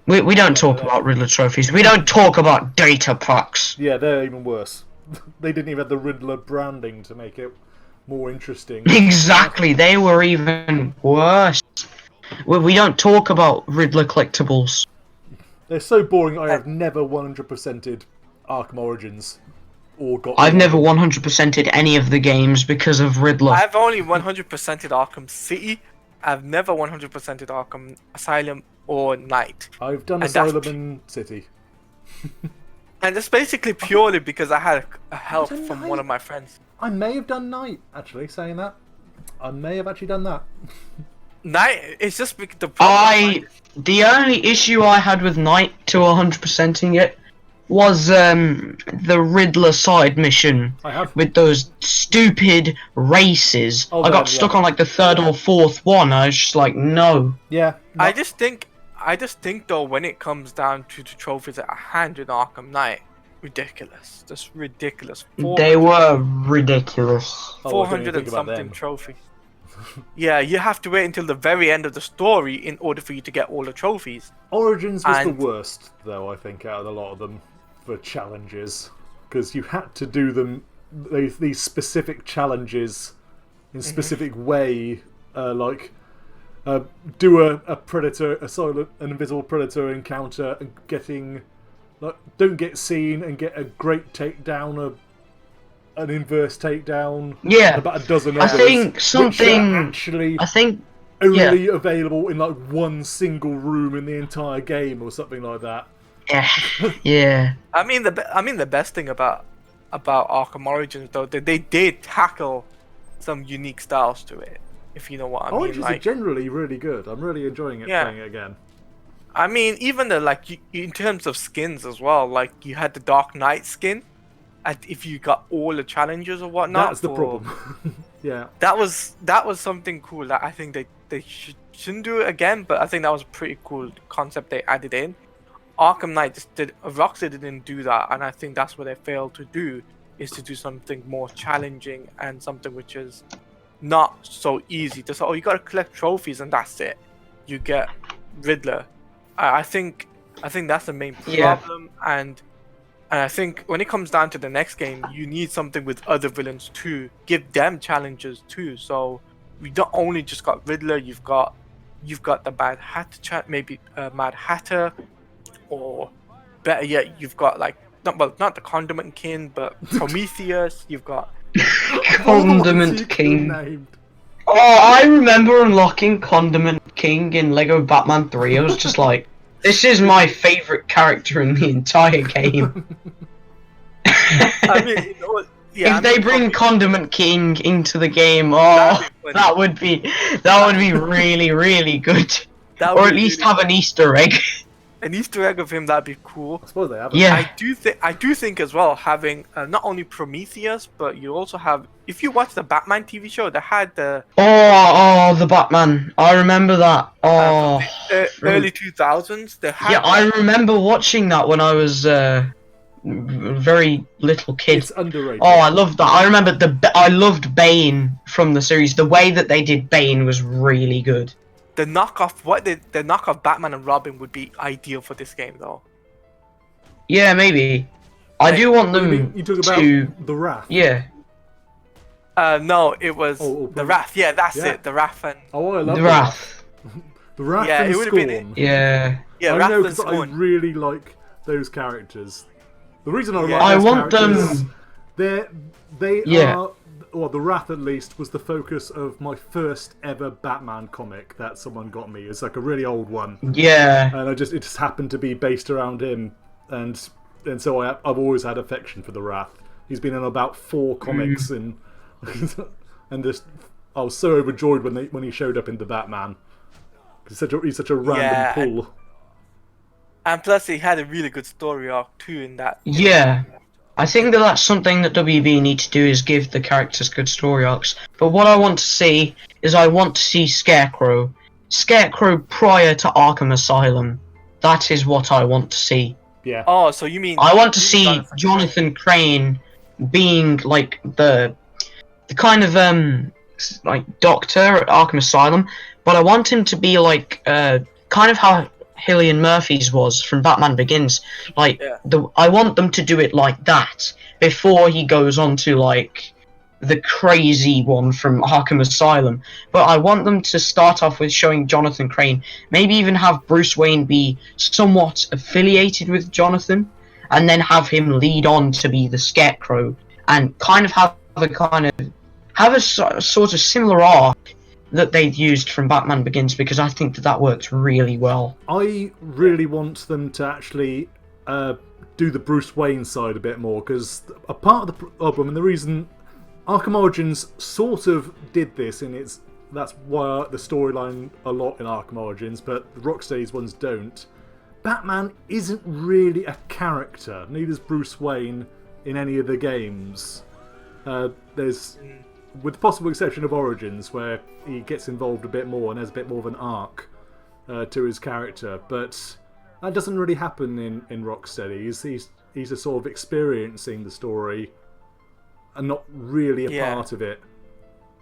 C: We don't talk about Riddler trophies. We don't talk about data packs.
B: Yeah, they're even worse. They didn't even have the Riddler branding to make it more interesting.
C: Exactly, they were even worse. We don't talk about Riddler collectibles.
B: They're so boring. I have never 100%ed Arkham Origins, or got.
C: I've never 100%ed any of the games because of Riddler.
A: I've only 100%ed Arkham City. I've never 100%ed Arkham Asylum or Knight.
B: I've done
A: And that's-
B: Asylum and City.
A: And that's basically purely because I had a help
B: It's a
A: from
B: Knight.
A: one of my friends.
B: I may have done Night, actually, saying that. I may have actually done that.
A: Knight, it's just because
C: The only issue I had with Knight to 100%ing it was the Riddler side mission
B: I have.
C: with those stupid races.
B: Oh,
C: I got
B: then,
C: stuck
B: yeah.
C: on like the third or fourth one. I was just like, no.
B: Yeah.
A: I just think though, when it comes down to the trophies at hand in Arkham Knight, ridiculous. Just ridiculous.
C: They were ridiculous.
B: Oh, I didn't
A: 400
B: even
A: and
B: think about
A: something
B: them.
A: trophies. Yeah, you have to wait until the very end of the story in order for you to get all the trophies.
B: Origins was
A: And-
B: the worst, though, I think, out of a lot of them for challenges. Because you had to do them, these specific challenges in specific way, like do a predator, an invisible predator encounter, and getting, like, don't get seen and get a great takedown, an inverse takedown.
C: Yeah.
B: About a dozen
C: I
B: others.
C: think
B: which are
C: something-
B: actually
C: I think
B: only available in like one single room in the entire game or something like that.
C: Yeah.
A: I mean the best thing about Arkham Origins though, that they did tackle some unique styles to it. If you know what I mean.
B: Origins
A: like,
B: are generally really good. I'm really enjoying it playing it again.
A: I mean, even the in terms of skins as well. Like you had the Dark Knight skin, and if you got all the challenges or whatnot,
B: That's the problem. Yeah.
A: That was something cool that I think they shouldn't do it again, but I think that was a pretty cool concept they added in. Arkham Knight Rockstar didn't do that, and I think that's what they failed to do, is to do something more challenging and something which is not so easy. Just you gotta collect trophies and that's it. You get Riddler. I think that's the main problem, and I think when it comes down to the next game, you need something with other villains too. Give them challenges too. So we not only just got Riddler, you've got the Mad Hatter, maybe Mad Hatter, or better yet, you've got like not the Condiment King, but Prometheus. You've got
C: Condiment King. Oh, I remember unlocking Condiment King in Lego Batman 3. I was just like, this is my favourite character in the entire game.
A: I mean, you know what? Yeah,
C: if they bring Condiment King into the game, that would be really, really good. Or at least have an Easter egg.
A: An Easter egg of him, that'd be cool.
B: I suppose they have.
C: Yeah.
A: I do think as well, having not only Prometheus, but you also have, if you watch the Batman TV show, they had the
C: the Batman. I remember that.
A: Early 2000s. They had
C: I remember watching that when I was a very little kid.
B: It's underrated.
C: Oh, I loved that. I remember I loved Bane from the series. The way that they did Bane was really good.
A: The knockoff Batman and Robin would be ideal for this game, though.
C: Yeah, maybe. I do want them
B: you talk about the Wrath.
C: Yeah.
A: No, it was the Wrath. Yeah, that's it. The Wrath and
B: I love
C: the Wrath.
B: The Wrath
A: yeah,
B: and
A: it would have
B: Scorn.
A: been.
C: Yeah.
A: Yeah,
B: I
A: Wrath
B: know
A: and
B: because I
A: Scorn.
B: really like those characters. The reason I like
C: I
B: those
C: want
B: characters,
C: them.
B: they are. Well, the Wrath at least was the focus of my first ever Batman comic that someone got me. It's like a really old one.
C: Yeah.
B: And it just happened to be based around him, and so I've always had affection for the Wrath. He's been in about 4 comics, and just I was so overjoyed when he showed up in the Batman. He's such a random pull.
A: And plus, he had a really good story arc too in that.
C: Yeah. I think that's something that WB need to do, is give the characters good story arcs. But what I want to see is Scarecrow. Scarecrow prior to Arkham Asylum. That is what I want to see.
B: Yeah.
A: Oh, so you mean...
C: I want to see Jonathan Crane being like the kind of like doctor at Arkham Asylum, but I want him to be like kind of how Cillian Murphy's was from Batman Begins. Like I want them to do it like that before he goes on to like the crazy one from Arkham Asylum. But I want them to start off with showing Jonathan Crane, maybe even have Bruce Wayne be somewhat affiliated with Jonathan, and then have him lead on to be the Scarecrow, and kind of have a sort of similar arc that they've used from Batman Begins, because I think that works really well.
B: I really want them to actually do the Bruce Wayne side a bit more, because a part of the problem, and the reason Arkham Origins sort of did this, and that's why the storyline a lot in Arkham Origins, but the Rocksteady's ones don't. Batman isn't really a character, neither is Bruce Wayne in any of the games. There's, with the possible exception of Origins, where he gets involved a bit more and has a bit more of an arc to his character, but that doesn't really happen in Rocksteady. He's just sort of experiencing the story and not really a part of it.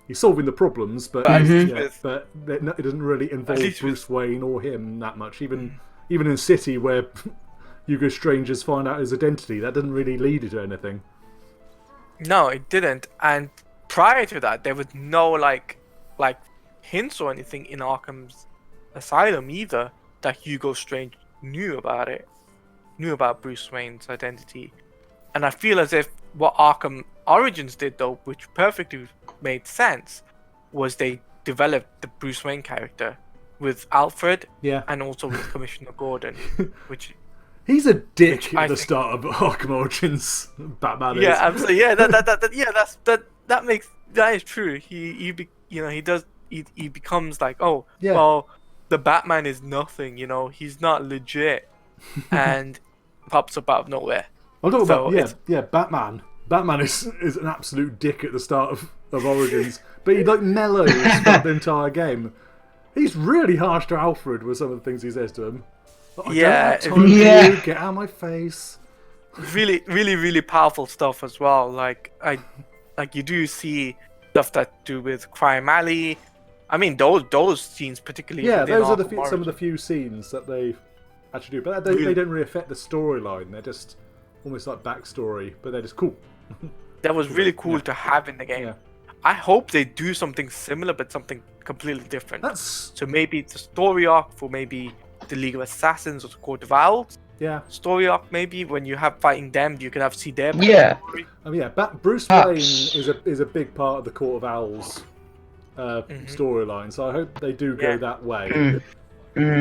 B: He's solving the problems, but but it doesn't really involve Bruce Wayne or him that much. Even in City, where Hugo Strange just find out his identity, that doesn't really lead to anything.
A: No, it didn't. And prior to that, there was no like hints or anything in Arkham's Asylum either that Hugo Strange knew about Bruce Wayne's identity. And I feel as if what Arkham Origins did, though, which perfectly made sense, was they developed the Bruce Wayne character with Alfred
B: Yeah.
A: and also with Commissioner Gordon, which
B: He's a dick
A: Which
B: at
A: I
B: the
A: think-
B: start of Arkham Origins. Batman is.
A: yeah, absolutely, yeah, that is true. He becomes like, oh,
B: Yeah.
A: well, the Batman is nothing, he's not legit, and pops up out of nowhere.
B: I'm talking
A: So
B: about Batman. Batman is an absolute dick at the start of Origins, but he like mellows throughout the entire game. He's really harsh to Alfred with some of the things he says to him. I
A: Yeah,
B: don't have time for
C: yeah.
B: you, get out of my face.
A: Really, really, really powerful stuff as well. Like you do see stuff that do with Crime Alley. I mean, those scenes particularly.
B: Yeah,
A: within
B: those are
A: Arkham
B: some of the
A: Origins.
B: few scenes that they actually do, but they don't really affect the storyline. They're just almost like backstory, but they're just cool.
A: That was really cool to have in the game.
B: Yeah.
A: I hope they do something similar, but something completely different.
B: That's
A: So maybe the story arc for maybe the League of Assassins or the Court of Owls.
B: yeah.
A: Story arc maybe when you have fighting them, you can see their
C: Yeah.
A: backstory.
B: Bruce Wayne
C: Perhaps.
B: is a big part of the Court of Owls storyline, so I hope they do go
A: Yeah.
B: that way.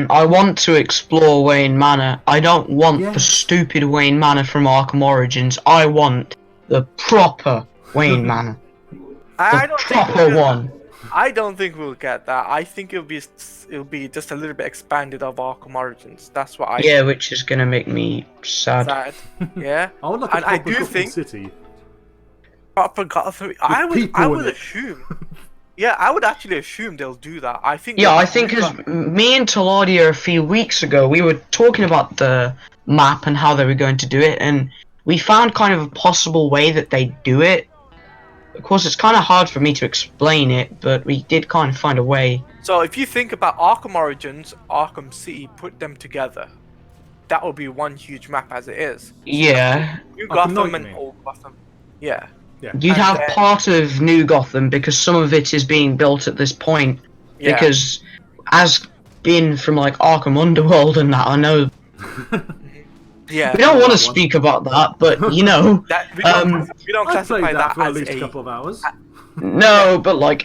C: I want to explore Wayne Manor. I don't want the
B: Yes.
C: stupid Wayne Manor from Arkham Origins. I want the proper Wayne Manor.
A: I
C: The
A: don't think
C: proper
A: we'll get
C: one.
A: that. I don't think we'll get that. I think it'll be just a little bit expanded of Arkham Origins. That's what I
C: Yeah, which is gonna make me sad.
A: sad. Yeah.
B: I would like a
A: And I
B: proper
A: do
B: Gotham
A: think-
B: City.
A: Proper Gotham. I
B: people
A: would
B: in it.
A: assume. Yeah, I would actually assume they'll do that. I think.
C: Yeah,
A: they'll
C: I
A: do
C: think as
A: that.
C: me and Taladia a few weeks ago, we were talking about the map and how they were going to do it, and we found kind of a possible way that they do it. Of course, it's kind of hard for me to explain it, but we did kind of find a way.
A: So if you think about Arkham Origins, Arkham City, put them together, that would be one huge map as it is.
C: Yeah,
A: New
B: Arkham
A: Gotham
B: Knight, you
A: and
B: mean?
A: Old Gotham. Yeah.
C: you'd
A: And
C: have
A: then-
C: part of New Gotham because some of it is being built at this point.
A: Yeah.
C: Because as being from like Arkham Underworld and that, I know
A: Yeah.
C: we don't want to
B: that one.
C: speak about that, but you know.
A: That we don't
B: I
A: classify
B: played that
A: that
B: for at
A: as
B: least a
A: a.
B: couple of hours.
C: No, but like,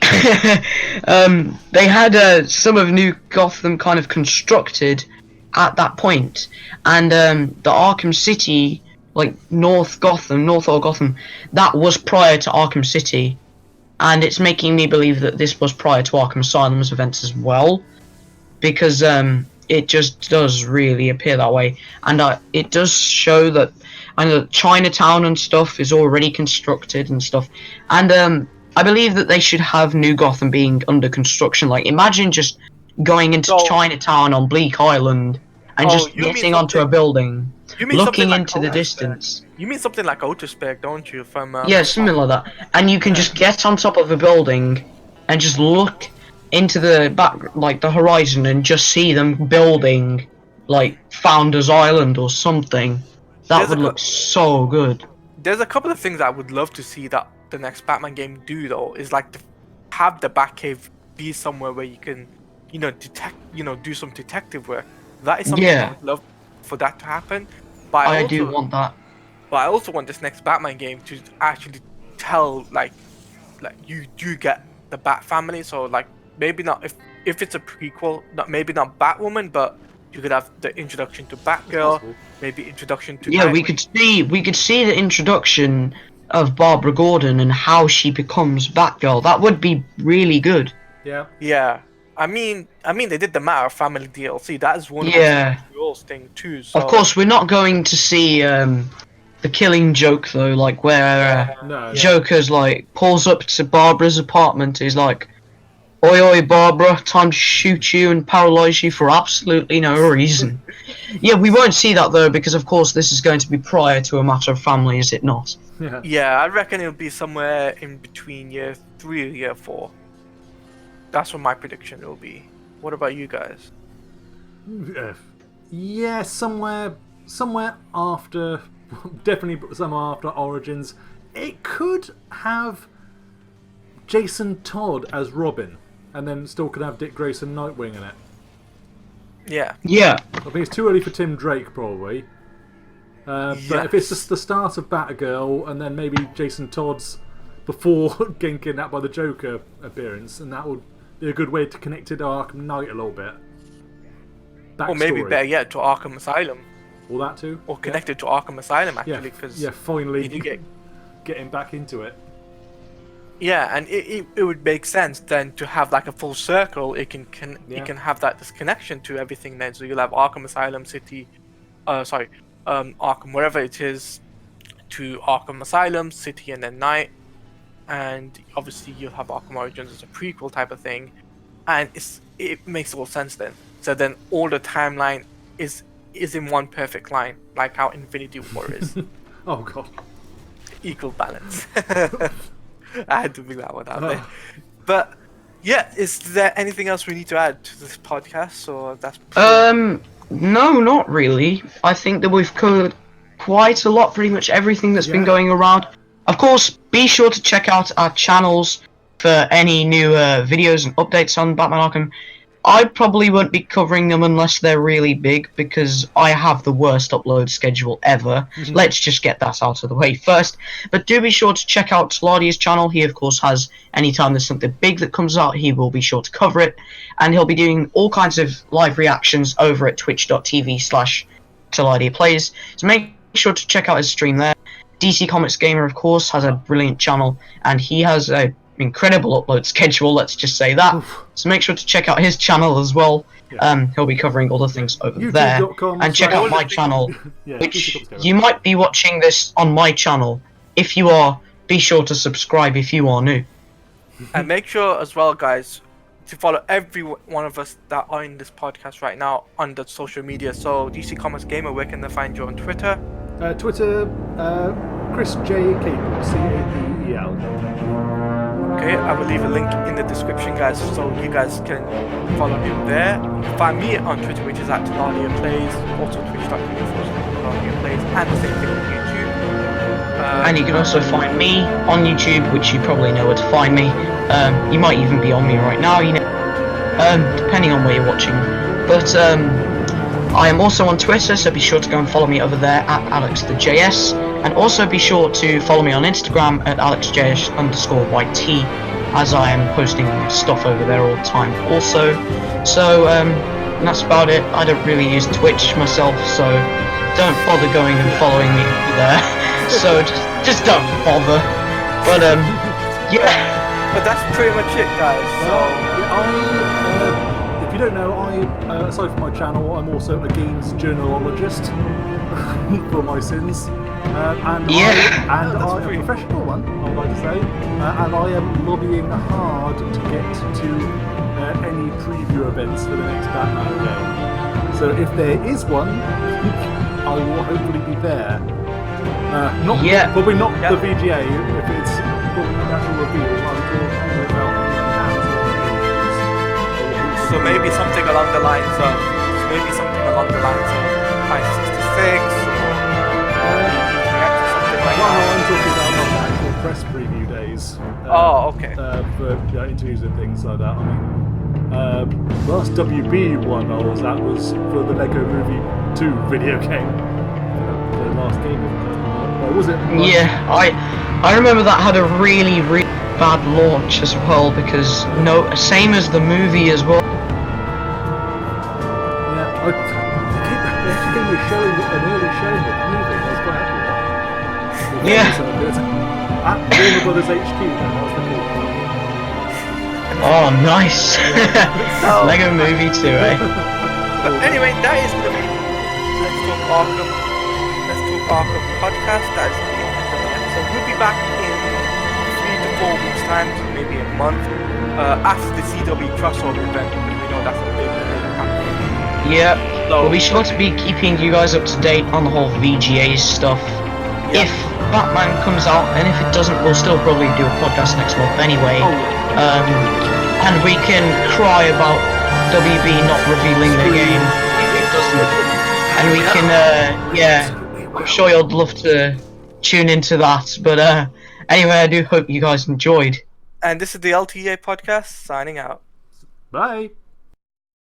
C: they had some of New Gotham kind of constructed at that point, and the Arkham City, like North or Gotham, that was prior to Arkham City, and it's making me believe that this was prior to Arkham Asylum's events as well, because it just does really appear that way, and it does show that, and Chinatown and stuff is already constructed and stuff, and I believe that they should have New Gotham being under construction. Like, imagine just going into
A: So-
C: Chinatown on Bleak Island and
A: Oh,
C: just
A: you mean
C: getting onto a
A: something-
C: building,
A: You mean
C: looking
A: something like
C: into the
A: Otisberg.
C: distance.
A: You mean something like Otisberg, don't you? From
C: Yeah, something like that. And you can just get on top of a building and just look into the back, like the horizon, and just see them building, like Founders Island or something. That
A: There's
C: would
A: a
C: look so good.
A: There's a couple of things I would love to see that the next Batman game do though. Is like to have the Batcave be somewhere where you can, detect, do some detective work. That is something
C: Yeah.
A: I would love for that to happen. But
C: I
A: also,
C: do want that.
A: But I also want this next Batman game to actually tell like you do get the Bat family. So like maybe not if it's a prequel, maybe not Batwoman, but you could have the introduction to Batgirl,
B: possible.
A: maybe introduction to
C: Yeah, we
A: Nightwing.
C: could see the introduction of Barbara Gordon and how she becomes Batgirl. That would be really good.
B: Yeah.
A: Yeah, I mean they did the Matter of Family DLC. That is one
C: Yeah.
A: of the rules thing too. So,
C: Of course, we're not going to see the Killing Joke though, like where
B: No.
C: Joker's like pulls up to Barbara's apartment. He's like, "Oi, oi, Barbara! Time to shoot you and paralyze you for absolutely no reason." Yeah, we won't see that though, because of course this is going to be prior to A Matter of Family, is it not?
B: Yeah.
A: Yeah, I reckon it'll be somewhere in between year 3 and year 4. That's what my prediction will be. What about you guys?
B: Yeah, somewhere after, definitely somewhere after Origins. It could have Jason Todd as Robin, and then still could have Dick Grayson Nightwing in it.
A: Yeah.
C: Yeah,
B: I think it's too early for Tim Drake, probably. But if it's just the start of Batgirl, and then maybe Jason Todd's before getting kidnapped by the Joker appearance, and that would be a good way to connect it to Arkham Knight a little bit.
A: Or maybe
B: Backstory.
A: better yet, to Arkham Asylum.
B: All that too.
A: Or connected to Arkham Asylum,
B: Yeah,
A: actually, because
B: yeah, finally
A: you get...
B: getting back into it.
A: Yeah, and it would make sense then to have like a full circle. It can it can have that this connection to everything then. So you'll have Arkham Asylum City, Arkham wherever it is, to Arkham Asylum City, and then Night, and obviously you'll have Arkham Origins as a prequel type of thing, and it makes all sense then. So then all the timeline is in one perfect line, like how Infinity War is.
B: Oh god.
A: Equal balance. I had to bring that one out there. But yeah, is there anything else we need to add to this podcast, or that's?
C: No, not really. I think that we've covered quite a lot, pretty much everything that's been going around. Of course, be sure to check out our channels for any new videos and updates on Batman Arkham. I probably won't be covering them unless they're really big, because I have the worst upload schedule ever. Let's just get that out of the way first. But do be sure to check out Teladia's channel. He, of course, has, anytime there's something big that comes out, he will be sure to cover it. And he'll be doing all kinds of live reactions over at twitch.tv/TeladiaPlays. So make sure to check out his stream there. DC Comics Gamer, of course, has a brilliant channel, and he has a incredible upload schedule, let's just say that. So make sure to check out his channel as well. He'll be covering all the things over there. And check out my channel, which you might be watching this on my channel. If you are, be sure to subscribe if you are new.
A: And make sure as well, guys, to follow every one of us that are in this podcast right now on the social media. So DC Comics Gamer, where can they find you on Twitter?
B: Twitter, Chris J. Capel, C-A-P-E-L.
A: Okay, I will leave a link in the description, guys, so you guys can follow him there. Find me on Twitter, which is at TeladiaPlays, also twitch.tv/TeladiaPlays, and the same thing on YouTube.
C: And you can also find me on YouTube, which you probably know where to find me. You might even be on me right now, you know, depending on where you're watching. But I am also on Twitter, so be sure to go and follow me over there at AlexTheJS. And also be sure to follow me on Instagram at AlexJS_YT, as I am posting stuff over there all the time also. So, that's about it. I don't really use Twitch myself, so don't bother going and following me there. So, just don't bother. But, yeah.
A: But that's pretty much it, guys. So,
B: if you don't know, aside from my channel, I'm also a games journalologist for my sins. I'm a professional one, I would like to say, and I am lobbying hard to get to any preview events for the next Batman game. So if there is one, I will hopefully be there. Probably not the VGA, if it's probably not actual reveal.
A: So maybe something along the lines of, 566.
B: I'm talking about actual press preview days.
A: Okay.
B: For interviews and things like that. I mean, last WB one I was at was for the Lego Movie 2 video game. The last game. Was it?
C: Yeah, I remember that had a really bad launch as well, because same as the movie as well.
B: Yeah, they actually gave me an early showing of the movie. I was quite happy with that.
C: Yeah.
B: At Warner Brothers HQ, that was the cool one.
C: Oh, nice. Lego Movie 2, eh?
A: But anyway, that is the Let's Talk Arkham podcast. That is the end of the episode. We'll be back in 3 to 4 weeks' time, so maybe a month, after the CW crossover event, because we know that's a big happening.
C: Yeah.
A: So,
C: we'll be sure to be keeping you guys up to date on the whole VGA stuff. If Batman comes out, and if it doesn't, we'll still probably do a podcast next month anyway. And we can cry about WB not revealing the game if it doesn't. And we can, I'm sure you'd love to tune into that. But anyway, I do hope you guys enjoyed.
A: And this is the LTA podcast, signing out.
B: Bye.